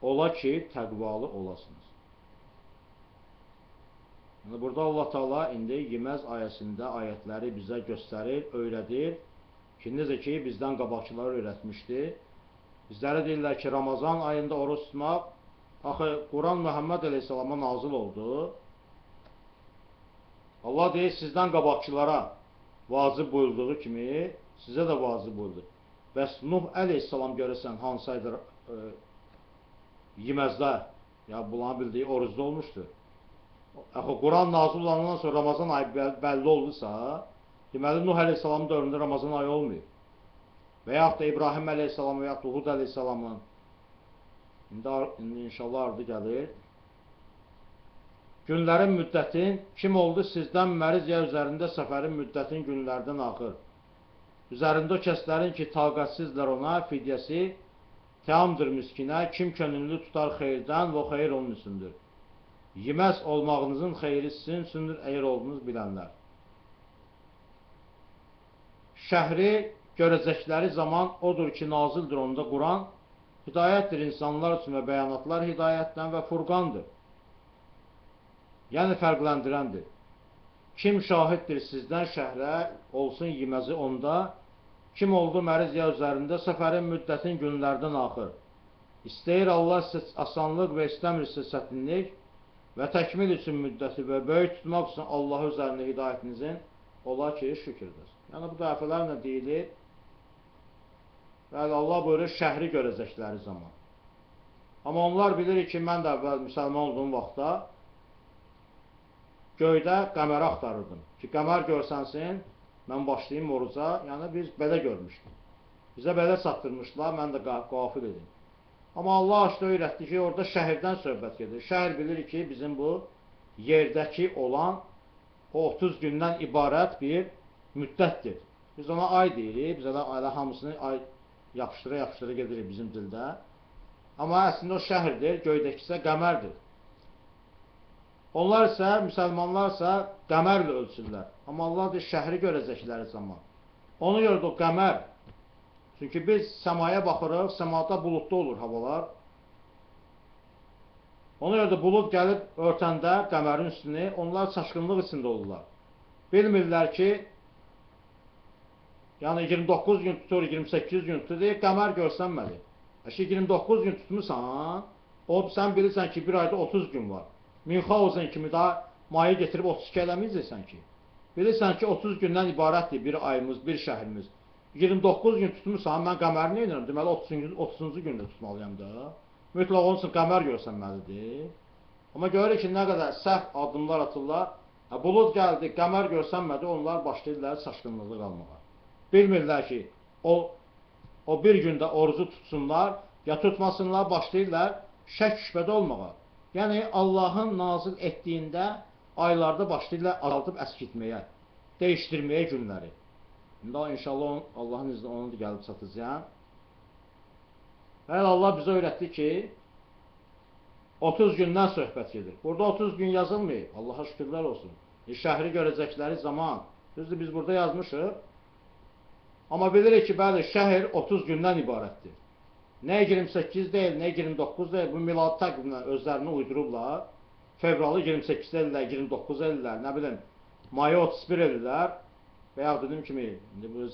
ola ki, təqvalı olasınız. Yəni, burada Allah Teala indi yeməz ayəsində ayətləri bizə göstərir, öyrədir ki, necə ki, bizdən qabaqçıları öyrətmişdi. Bizlərə deyirlər ki, Ramazan ayında oruç tutmaq, axı, Quran Muhammed Aleyhisselama nazil oldu. Allah deyir, sizdən qabaqçılara vacib buyurduğu kimi, sizə də vacib buyurdu. Bəs Nuh Aleyhisselam görəsən, hansaydı yeməzlər, ya bunların bildiyi orucda olmuşdur. Axı, Quran nazil olandan sonra Ramazan ayı bəlli oldusa, deməli, Nuh Aleyhisselamın dövründə Ramazan ayı olmuyor. Və yaxud da İbrahim Aleyhisselam və yaxud da Hud Aleyhisselamın indi inşallah ardı gəlir. Günlərin müddətin kim oldu sizdən məriz ya üzərində səfərin müddətin günlərdən axır. Üzərində o kəslərin ki, taqətsizlər ona fidyəsi təamdır miskinə, kim könüllü tutar xeyirdən və o xeyir onun üçündür. Yeməz olmağınızın xeyri sizin üçündür, əgər olduğunuz bilənlər. Şəhri görəcəkləri zaman odur ki, nazildir onda Quran, hidayətdir insanlar üçün və bəyanatlar hidayətdən və furqandır. Yəni fərqləndirəndir. Kim şahiddir sizdən şəhrə, olsun yeməzi onda, kim oldu məriz ya üzərində səfərin müddətin günlərdən axır. İstəyir Allah asanlıq və istəmirsə çətinlik və təkmil üçün müddəti və böyük tutmaq üçün Allah üzərində hidayətinizin ola ki, şükürdür. Yəni bu dəfələrlə deyilir, bəli, Allah buyurur, şəhri görəcəkləri zaman. Amma onlar bilir ki, mən də əvvəl müsəlman olduğum vaxtda göydə qəməri axtarırdım. Ki, qəmər görsənsin, mən başlayayım oruca, yəni biz belə görmüşdük. Bizə belə çatdırmışlar, mən də qafil edim. Amma Allah aşkı öyrətdi ki, orada şəhərdən söhbət gedir. Şəhər bilir ki, bizim bu yerdəki olan 30 gündən ibarət bir müddətdir. Biz ona ay deyirik, biz elə hamısını ay yapışdıra gedirik bizim dildə. Amma əslində o şəhərdir, göydəki isə qəmərdir. Onlar isə, müsəlmanlar isə qəmərlə ölçürlər. Amma Allah deyir, şəhri görəcəkləri zaman. Onu gördü o qəmər. Çünki biz səmaya baxırıq, səmada buludda olur havalar. Onu gördü, bulud gəlib örtəndə qəmərin üstünü, onlar çaşqınlıq içində olurlar. Bilmirlər ki, yəni 29 gün tutur, 28 gün tutur, deyir, qəmər görsənmədi. Əşi 29 gün tutmuşsan, sən bilirsən ki, bir ayda 30 gün var. Münxhausen kimi daha mayı getirib 32 eləməyəcəksən ki. Bilirsən ki, 30 gündən ibarətdir bir ayımız, bir şəhrimiz. 29 gün tutmuşsan, mən qəmərini edirəm, deməli 30-cu gündə tutmalıyam da. Mütləq onun üçün qəmər görsənməlidir. Amma görürük ki, nə qədər səhv addımlar atırlar. Bulud gəldi, qəmər görsənmədi, onlar başlayırlar çaşqınlığı qalmağa. Bilmirlər ki, o bir gündə orucu tutsunlar, ya tutmasınlar, başlayırlar şək şübhədə olmağa. Yəni, Allahın nazil etdiyində aylarda başlayırlar azaldıb əskitməyə, dəyişdirməyə günləri. İnşallah Allahın izni onu da gəlib çatacağım. Hələ Allah bizə öyrətdi ki, 30 gündən söhbət gedir. Burada 30 gün yazılmıyor. Allaha şükürlər olsun. Şəhri görəcəkləri zaman, düzdür, biz burada yazmışıq. Amma bilirik ki, bəli, şəhər 30 gündən ibarətdir. Nə 28 deyil, nə 29 deyil, bu milad təqvimlə özlərini uydurublar. Fevralı 28 edirlər, 29 edirlər, nə bilim, mayı 31 edirlər. Və ya dediyim kimi,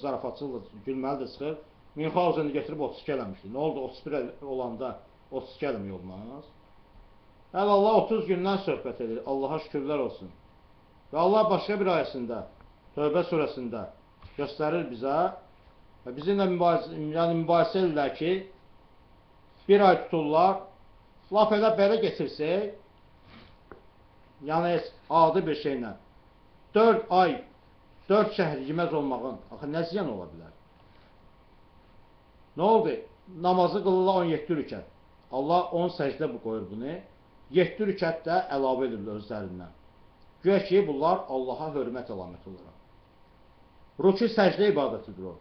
zarafatçılıq, gülməli də çıxır. Münxhauzeni getirib 32 eləmişdi. Nə oldu 31 olanda 32 eləmək olmaz? Hələ Allah 30 gündən söhbət edir, Allaha şükürlər olsun. Və Allah başqa bir ayəsində, Tövbə surəsində göstərir bizə və bizimlə mübahisə edirlər ki, bir ay tuturlar, laf elə belə getirsək, yəni adi bir şeylə, 4 ay, 4 şəhər yeməz olmağın, axı nə ziyan ola bilər? Nə oldu? Namazı qılırlar 17 rükət. Allah 10 səcdə bu qoyur bunu. 7 rükət də əlavə edirlər özlərindən. Güya ki, bunlar Allaha hörmət əlaməti olaraq. Rükü səcdə ibadətidir o.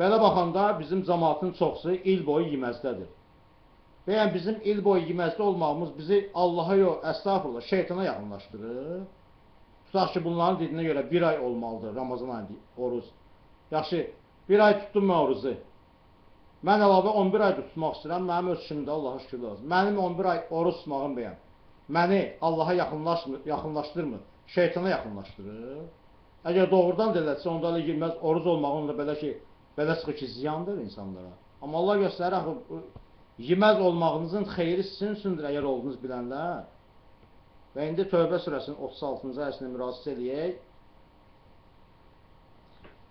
Belə baxanda bizim cəmaatın çoxsu il boyu yeməzdədir. Və yəni bizim il boyu yeməzdə olmağımız bizi Allaha yox, əstağfurullah, şeytana yaxınlaşdırır. Tutaq ki, bunların dediyinə görə bir ay olmalıdır Ramazan ayında oruz. Yaxşı, bir ay tutdum mən oruzu. Mən əlavə 11 ay tutmaq istəyirəm, mənim öz işimdə Allaha şükürlər olsun. Mənim 11 ay oruz tutmağım bəyəm. Məni Allaha yaxınlaşdırmır, şeytana yaxınlaşdırır. Əgər doğrudan deyilərsə, onda elə girməz, oruz olmağın da belə ki, belə çıxır ki, ziyandır insanlara. Amma Allah göstərir, yeməz olmağınızın xeyri sizin üçündür, əgər olduğunuz bilənlər. Və indi Tövbə surəsinin 36-cı ayəsində müraciət edək.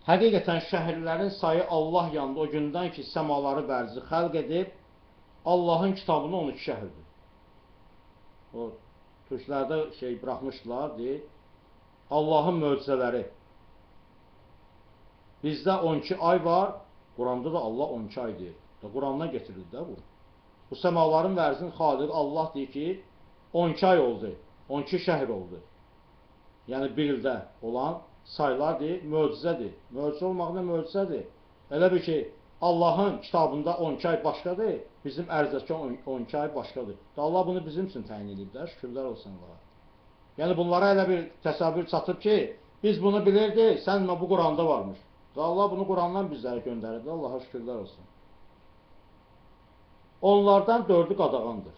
Həqiqətən şəhərlərin sayı Allah yanında o gündən ki, səmaları bərzi xəlq edib, Allahın kitabını 12 şəhərdir. O, türklərdə buraxmışdılar, deyil, Allahın möcüzələri. Bizdə 12 ay var, Quranda da Allah 12 ay deyir. Qurandan getirildi də bu. Bu səmaların vərzinin xaliqi Allah deyir ki, 12 ay oldu, 12 şəhər oldu. Yəni bir ildə olan saylar deyir, möcüzədir. Möcüzə olmaqda möcüzədir. Elə bir ki, Allahın kitabında 12 ay başqadır, bizim ərzəki 12 ay başqadır. Allah bunu bizim üçün təyin edib də, şükürlər olsun Allaha. Yəni bunlara elə bir təsəvvür çatıb ki, biz bunu bilirdik, sən bu Quranda varmış. Allah bunu Qurandan bizlərə göndərirdi, Allaha şükürlər olsun. Onlardan 4'ü qadağandır.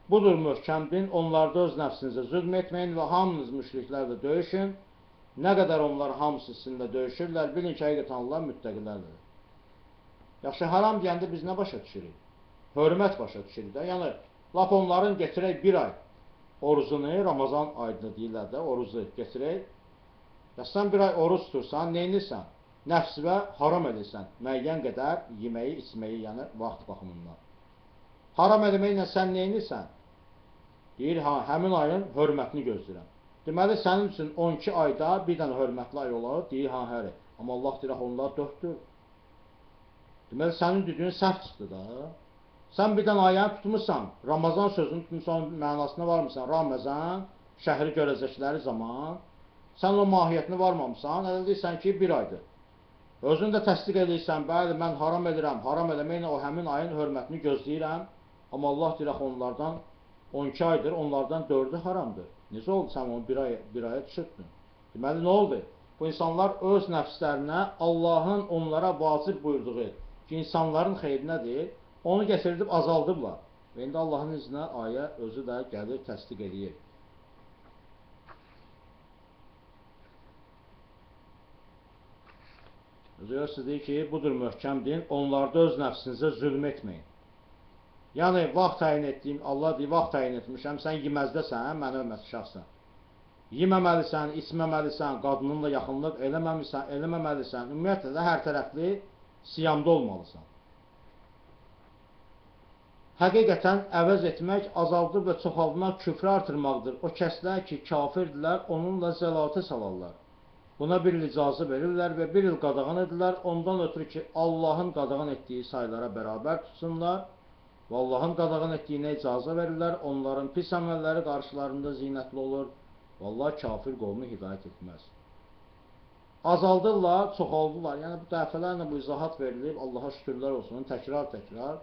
Budur möhkəm din, onlarda öz nəfsinizə zülm etməyin və hamınız müşriklərlə döyüşün. Nə qədər onlar hamısı sizinlə döyüşürlər, bilin ki, həqiqətən Allah müttəqilərdir. Yaxşı, haram deyəndə biz nə başa düşürük? Hörmət başa düşürük də. Yəni, lap onların getirək bir ay oruzunu, Ramazan ayını deyirlər də, oruzu getirək. Ya sən bir ay oruz tutursan, neynirsən? Nəfsivə haram edirsən. Müəyyən qədər yeməyi, içməyi, yəni vaxt baxımından. Haram edməklə sən neynirsən? Deyir, həmin ayın hörmətini gözləyirəm. Deməli, sənin üçün 12 ayda bir dənə hörmətli ay olar, deyir, həri. Amma Allah deyir, onlar 4'dür. Deməli, sənin düdüyün səhv çıxdı da. Sən bir dənə ayəni tutmuşsan, Ramazan sözünü tutmuşsan, mənasına varmısan, Ramazan, şəhri görəcəkləri zaman, sən o mahiyyətini varmamısan, elə deyirsən ki, bir aydır. Özün də təsdiq edirsən, bəli, mən haram edirəm, haram eləməklə o həmin ayın hörmətini gözləyirəm, amma Allah deyir, onlardan 12 aydır, onlardan 4'ü haramdır. Necə oldu, sən onu bir aya düşürdün? Deməli, nə oldu? Bu insanlar öz nəfslərinə Allahın onlara vacib buyurduğu ki, insanların xeyrinədir, onu gətirdib azaldıblar. Və indi Allahın izinə ayə özü də gəlir, təsdiq edir. Özü deyir ki, budur möhkəm din, onlarda öz nəfsinizə zülm etməyin. Yəni, vaxt təyin etdiyim, Allah deyir, vaxt təyin etmişəm, sən yeməzdəsən, mənə hörmətli şəxsən. Yeməməlisən, içməməlisən, qadınınla yaxınlıq eləməməlisən, ümumiyyətlə də hər tərəfli siyamda olmalısan. Həqiqətən əvəz etmək, azaldıb və çoxaldmaq küfrü artırmaqdır. O kəslər ki, kafirdirlər, onunla zəlatə salarlar. Buna bir il icazə verirlər və bir il qadağan edirlər, ondan ötürü ki, Allahın qadağan etdiyi saylara bərabər tutsunlar və Allahın qadağan etdiyinə icazə verirlər, onların pis əməlləri qarşılarında zinətli olur və Allah kafir qovmu hidayət etməz. azaldırlar, çoxaldılar. Yəni bu dəfələrlə bu izahat verilib, Allaha şükürlər olsun, təkrar.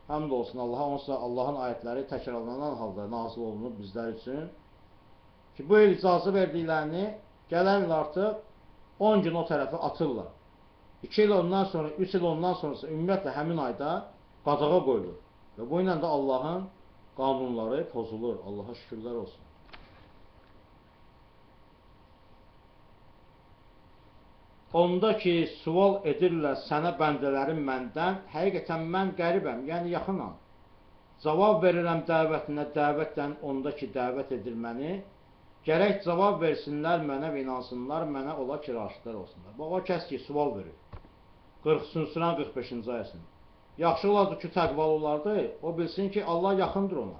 Həmd olsun Allaha, onsuz da Allahın ayətləri təkrarlanan halda nazil olunub bizlər üçün. Ki, bu il icazə verdiklərini gələn il artıq 10 gün o tərəfi atırlar. 2 il ondan sonra, 3 il ondan sonrası ümumiyyətlə həmin ayda qadağa qoyulur. Və bu ilə də Allahın qanunları pozulur. Allaha şükürlər olsun. Onda ki, sual edirlər sənə bəndələrim məndən, həqiqətən mən qəribəm, yəni yaxınam. Cavab verirəm dəvətinə, dəvətdən onda ki, dəvət edir məni. Gərək cavab versinlər mənə və inansınlar, mənə ola ki, raşidlər olsunlar. Bax, o kəs ki, sual verir. 40 Suran 45-ci ayəsində. Yaxşı olardı ki, təqvalı olardı, o bilsin ki, Allah yaxındır ona.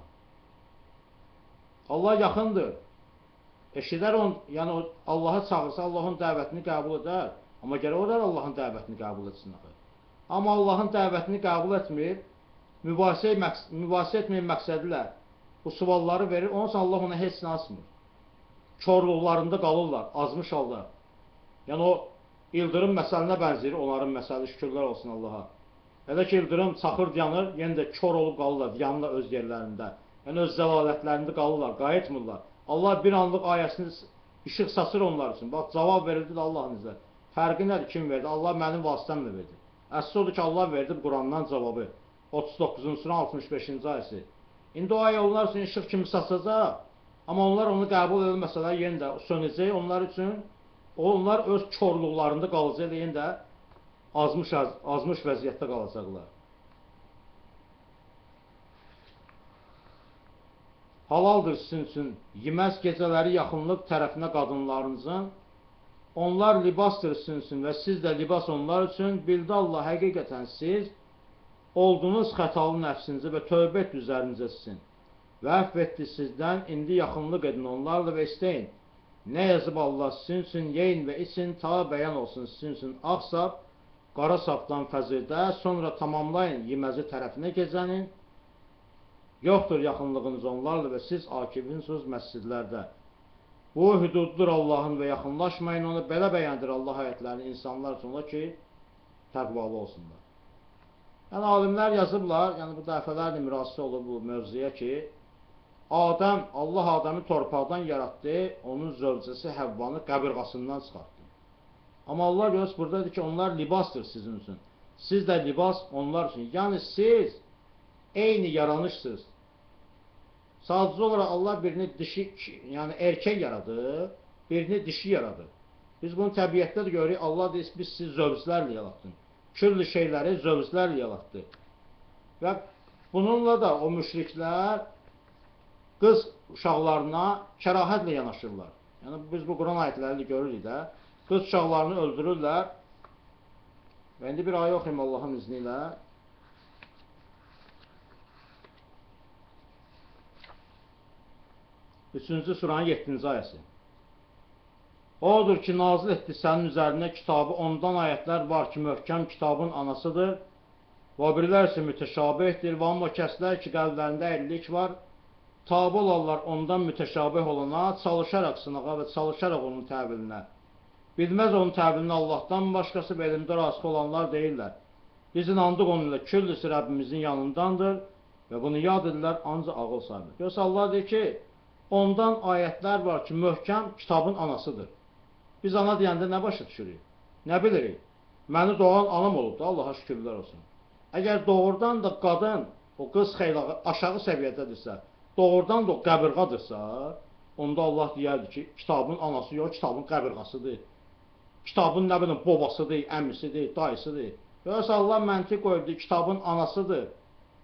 Allah yaxındır. Eşidər yəni Allahı çağırsa, Allahın dəvətini qəbul edər. Amma gərək o da Allahın dəvətini qəbul etsin. Amma Allahın dəvətini qəbul etmir, mübahisə etməyin məqsədilə bu sualları verir, onun üçün Allah ona heç nə asmır. Körlüklərində qalırlar, azmış halda. Yəni o ildırım məsəlinə bənzəyir, onların məsəli, şükürlər olsun Allaha. Elə ki, ildırım çaxır yanır, yenə də kör olub qalırlar, yanırlar öz yerlərində. Yəni öz zəlalətlərində qalırlar, qayıtmırlar. Allah bir anlıq ayəsini işıq saçır onlar üçün. Bax, cavab verildi də Allahın izlə. Fərqi nədir, kim verdi? Allah mənim vasitəmlə verdi. Əsas odur ki, Allah verdi Qurandan cavabı. 39-cu Sura 65-ci ayəsi. İndi o ayə onlar üçün işıq kimi saçacaq. Amma onlar onu qəbul edilməsələr, yenə də sönəcək onlar üçün. Onlar öz körlüklərində qalacaq, yenə də azmış vəziyyətdə qalacaqlar. Halaldır sizin üçün yeməz gecələri yaxınlıq tərəfinə qadınlarınızın. Onlar libasdır sizin üçün və siz də libas onlar üçün. Bildi Allah, həqiqətən siz oldunuz xətalı nəfsinizi və tövbə etdi üzərinizə sizin. Və əfv etdi sizdən, indi yaxınlıq edin onlarla və istəyin. Nə yazıb Allah sizin üçün, yeyin və için ta bəyan olsun sizin üçün ağ sap, qara sapdan fəzirdə, sonra tamamlayın yeməzi tərəfinə gecənin. Yoxdur yaxınlığınız onlarla və siz akibinsiniz məscidlərdə. Bu hüduddur Allahın və yaxınlaşmayın onu. Belə bəyəndir Allah ayətlərini insanlar üçün ola ki, təqvalı olsunlar. Yəni, alimlər yazıblar, yəni bu dəfələrlə mürasisi olur bu mövzuya ki, Allah Adəmi torpaqdan yaratdı, onun zövcəsi Həvvanı qəbirğasından çıxartdı. Amma Allah görür, buradadır ki, onlar libasdır sizin üçün. Siz də libas onlar üçün. Yəni, siz eyni yaranışsınız. Sadəcə olaraq Allah birini dişi, yəni erkək yaradır, birini dişi yaradır. Biz bunu təbiətdə də görürük, Allah deyir, biz sizi zövclərlə yaratdın. Küllü şeyləri zövclərlə yaratdı. Və bununla da o müşriklər qız uşaqlarına kərahətlə yanaşırlar. Yəni, biz bu Quran ayətlərini görürük də, qız uşaqlarını öldürürlər. Və indi bir ayə oxuyayım Allahın izni ilə. 3-cü suranın 7-ci ayəsi. Odur ki, nazil etdi sənin üzərində kitabı, ondan ayətlər var ki, möhkəm kitabın anasıdır. Və birilər isə mütəşabihdir. Və amma kəslər ki, qəlblərində əyrilik var, tabi olarlar ondan mütəşabih olana, çalışaraq sınağa və çalışaraq onun təbilinə. Bilməz onun təbilini Allahdan başqası və elmdə rasıq olanlar deyirlər. Biz inandıq onunla, küllüsü Rəbbimizin yanındandır və bunu yad edirlər, ancaq ağıl sahibi. Görsə Allah deyir ki, ondan ayətlər var ki, möhkəm kitabın anasıdır. Biz ana deyəndə nə başa düşürük? Nə bilirik? Məni doğan anam olubdur, Allaha şükürlər olsun. Əgər doğrudan da qadın, o qız xeyli aşağı səviyyədədirsə, doğrudan da o qəbirğadırsa, onda Allah deyərdi ki, kitabın anası yox, kitabın qəbirğasıdır. Kitabın nə bilim, babasıdır, əmisidir, dayısıdır. Görsə Allah məntiq qoyubdur, kitabın anasıdır.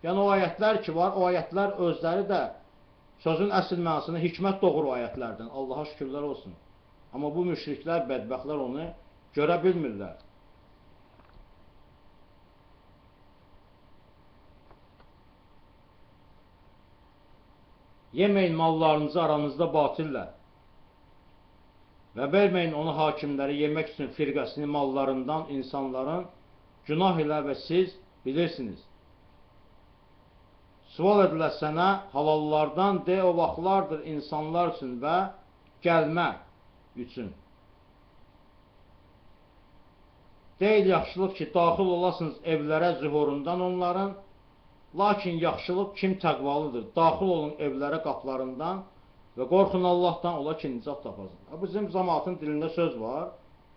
Yəni o ayətlər ki var, o ayətlər özləri də sözün əsl mənasını hikmət doğur o ayətlərdən. Allaha şükürlər olsun. Amma bu müşriklər, bədbəxtlər onu görə bilmirlər. Yeməyin mallarınızı aranızda batillə və verməyin onu hakimləri yemək üçün firqəsini mallarından insanların günah ilə və siz bilirsiniz. Sual edilə sənə halallardan de o vaxtlardır insanlar üçün və gəlmə üçün. Deyil yaxşılıq ki, daxil olasınız evlərə zühurundan onların, lakin yaxşılıq kim təqvalıdır, daxil olun evlərə qaplarından və qorxun Allahdan, ola ki, nicat tapasın. Bizim cəmaatın dilində söz var,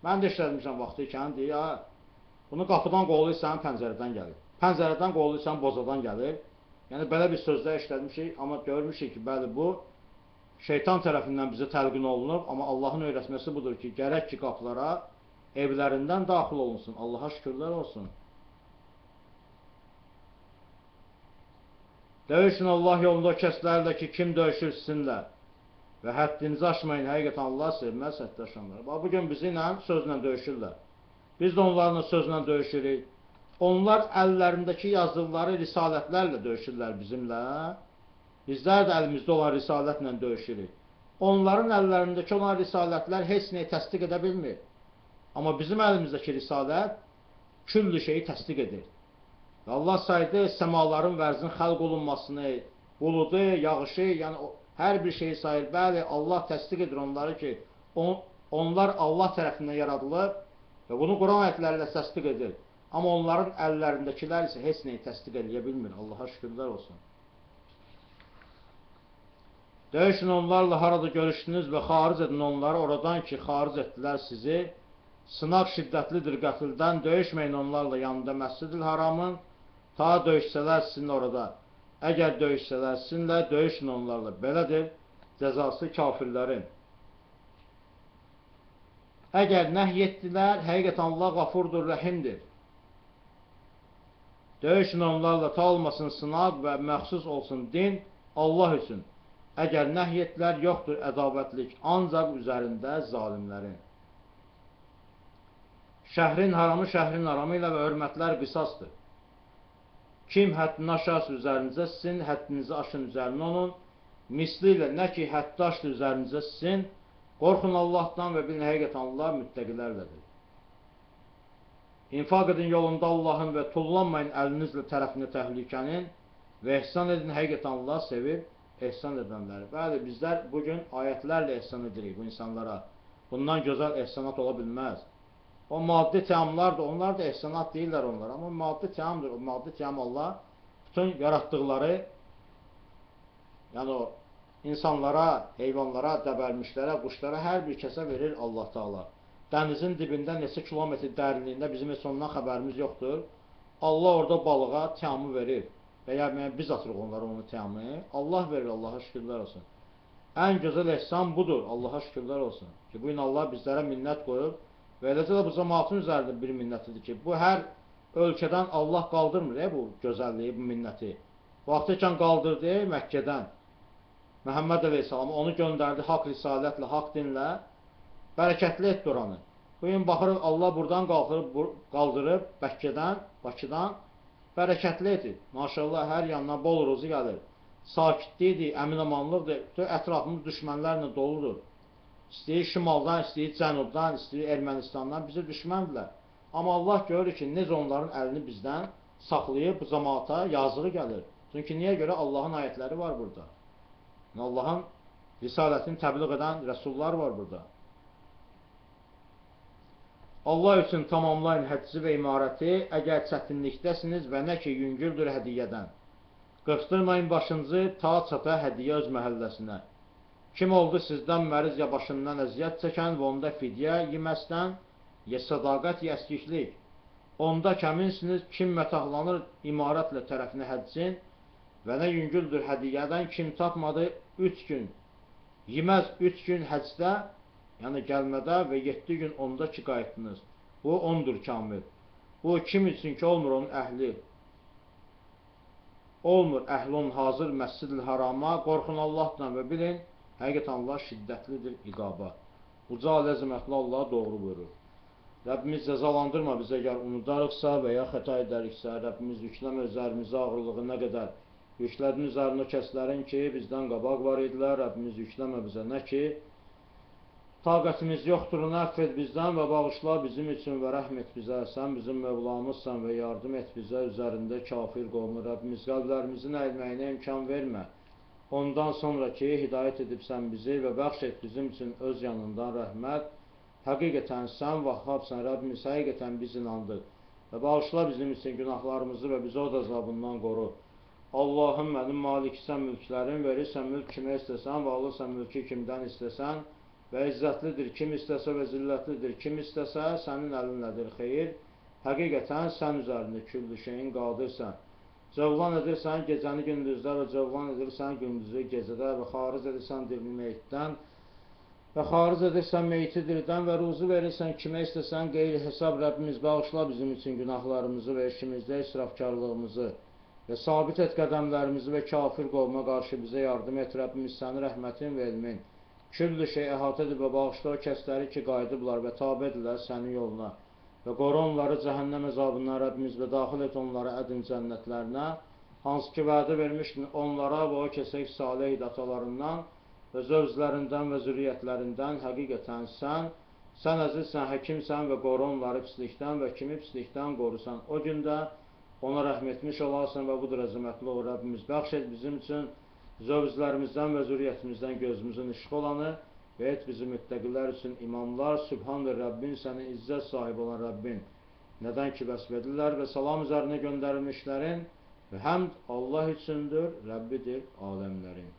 mən də işlətmişəm vaxtı ikən, deyir, bunu qapıdan qovuluysan, pəncərədən gəlir. Pəncərədən qovuluysan, bozadan gəlir. Yəni, belə bir sözlər işlətmişik, amma görmüşük ki, bəli, bu şeytan tərəfindən bizə təlqin olunub, amma Allahın öyrətməsi budur ki, gərək ki, qapılara evlərindən daxil olunsun. Allaha şükürlər olsun. Döyüşün Allah yolunda o kəslərlə ki, kim döyüşür sizinlə və həddinizi aşmayın, həqiqətən Allah sevməz həddi aşanlar. Bugün bizi ilə sözlə döyüşürlər. Biz də onlarla sözlə döyüşürük. Onlar əllərindəki yazıları risalətlərlə döyüşürlər bizimlə. Bizlər də əlimizdə olan risalətlə döyüşürük. Onların əllərindəki olan risalətlər heç neyi təsdiq edə bilmir. Amma bizim əlimizdəki risalət küllü şeyi təsdiq edir. Və Allah saydı səmaların və ərzin xəlq olunmasını, buludu, yağışı, yəni hər bir şeyi sayır. Bəli, Allah təsdiq edir onları ki, onlar Allah tərəfindən yaradılıb və bunu Quran ayətlərlə təsdiq edir. Amma onların əllərindəkilər isə heç neyi təsdiq edə bilmir. Allaha şükürlər olsun. Döyüşün onlarla harada görüşdünüz və xaric edin onları oradan ki, xaric etdilər sizi. Sınaq şiddətlidir qəfildən, döyüşməyin onlarla yanında Məscid-i Haramın, ta döyüşsələr sizin orada. Əgər döyüşsələr sizinlə, döyüşün onlarla. Belədir cəzası kafirlərin. Əgər nəhy etdilər, həqiqətən Allah qafurdur, rəhimdir. Döyüşün onlarla ta olmasın sınaq və məxsus olsun din Allah üçün. Əgər nəhy etdilər, yoxdur ədavətlik, ancaq üzərində zalimlərin. Şəhrin haramı ilə və hörmətlər qisasdır. Kim həddini aşarsa üzərinizə sizin, həddinizi aşın üzərinə onun, misli ilə nə ki həddi aşdı üzərinizə sizin, qorxun Allahdan və bilin həqiqətən Allah müttəqilərlədir. İnfaq edin yolunda Allahın və tullanmayın əlinizlə tərəfini təhlükənin və ehsan edin, həqiqətən Allah sevir ehsan edənləri. Bəli, bizlər bugün ayətlərlə ehsan edirik bu insanlara. Bundan gözəl ehsanat ola bilməz. O maddi təamlardır, onlar da ehsanat deyirlər onlar, amma maddi təamdır. O maddi təam Allah bütün yaratdıqları, yəni o insanlara, heyvanlara, dəbəlmişlərə, quşlara, hər bir kəsə verir Allah Taala. Dənizin dibində neçə kilometr dərinliyində bizim heç ondan xəbərimiz yoxdur. Allah orada balığa təamı verir. Və ya biz atırıq onlara onu təamı. Allah verir, Allaha şükürlər olsun. Ən gözəl ehsan budur, Allaha şükürlər olsun. Ki, bu gün Allah bizlərə minnət qoyub və eləcə də bu cəmaatın üzərində bir minnətidir ki, bu hər ölkədən Allah qaldırmır bu gözəlliyi, bu minnəti. Vaxtı qaldırdı Məkkədən. Məhəmməd Əleyhisselam onu göndərdi haqq risalətlə, haqq dinlə, bərəkətli etdi oranı. Bugün baxırıq, Allah buradan qaldırıb Məkkədən, Bakıdan, bərəkətli edir. Maşallah, hər yandan bol ruzu gəlir. Sakitlikdir, əmin-amanlıqdır, ətrafımız düşmənlərlə doludur. İstəyir şimaldan, istəyir cənubdan, istəyir Ermənistandan, bizi düşməndirlər. Amma Allah görür ki, necə onların əlini bizdən saxlayıb bu cəmaata yazığı gəlir. Çünki niyə görə? Allahın ayətləri var burada. Allahın risalətini təbliğ edən rəsullar var burada. Allah üçün tamamlayın həcci və imarəti, əgər çətinlikdəsiniz və nə ki yüngüldür hədiyyədən. Qırxdırmayın başınızı, ta çata hədiyyə öz məhəlləsinə. Kim oldu sizdən məriz ya başından əziyyət çəkən və onda fidyə yeməsdən, ya sədaqət, ya əskiklik. Onda kəminsiniz, kim mətahlanır imarətlə tərəfini həccin və nə yüngüldür hədiyyədən, kim tapmadı 3 gün, yeməz 3 gün həcdə, yəni gəlmədə və 7 gün onda ki qayıtdınız. Bu 10-dur kamil. Bu kim üçün ki olmur onun əhli. Olmur əhlun hazır Məscid-i Harama, qorxun Allahdan və bilin, həqiqətən Allah şiddətlidir iqaba. Uca ləzimətli Allah doğru buyurur. Rəbbimiz cəzalandırma bizə əgər unudarıqsa və ya xəta edəriksə, Rəbbimiz yükləmə üzərimizə ağırlığı nə qədər yüklədin üzərində kəslərin ki, bizdən qabaq var idilər, Rəbbimiz yükləmə bizə nə ki, taqətimiz yoxdur, əfv et bizdən və bağışla bizim üçün və rəhm et bizə, sən bizim Mövlamızsan və yardım et bizə üzərində kafir qovmu, Rəbbimiz qəlblərimizin əyilməyinə imkan vermə. Ondan sonra ki, hidayət edibsən bizi və bəxş et bizim üçün öz yanından rəhmət, Həqiqətən sən Vahhabsan, Rəbbimiz, həqiqətən biz inandıq. Və bağışla bizim üçün günahlarımızı və bizi o da azabından qoru. Allahım mənim maliksən mülklərin, verirsən mülk kimə istəsən və alırsan mülkü kimdən istəsən və izzətlidir kim istəsə və zillətlidir kim istəsə, sənin əlindədir xeyir. Həqiqətən sən üzərində küllü şeyin qadirsən. Cövlan edirsən gecəni gündüzdə və cövlan edirsən gündüzü gecədə və xaric edirsən dirini meyitdən və xaric edirsən meyti dirdən və ruzu verirsən kimə istəsən qeyri hesab. Rəbbimiz bağışla bizim üçün günahlarımızı və işimizdə israfkarlığımızı və sabit et qədəmlərimizi və kafir qovma qarşı bizə yardım et. Rəbbimiz sənin rəhmətin və elmin küllü şey əhatə edib və bağışla o kəsləri ki qayıdıblar və tabe edirlər sənin yoluna və qoru onları cəhənnəm əzabından Rəbbimiz və daxil et onları ədin cənnətlərinə, hansı ki vədə vermişdin onlara və o kəsək salih atalarından və zövclərindən və zürriyyətlərindən. Həqiqətən sən əzizsən, həkimsən və qoru onları pislikdən və kimi pislikdən qorusan. O gündə ona rəhm etmiş olarsan və budur əzəmətli o Rəbbimiz. Bəxş et bizim üçün zövclərimizdən və zürriyyətimizdən gözümüzün işıq olanı və et bizi müttəqilər üçün imamlar. Sübhandır Rəbbin, sənin izzət sahibi olan Rəbbin. Nədən ki vəsf edirlər və salam üzərinə göndərilmişlərin və həmd Allah üçündür, Rəbbidir aləmlərin.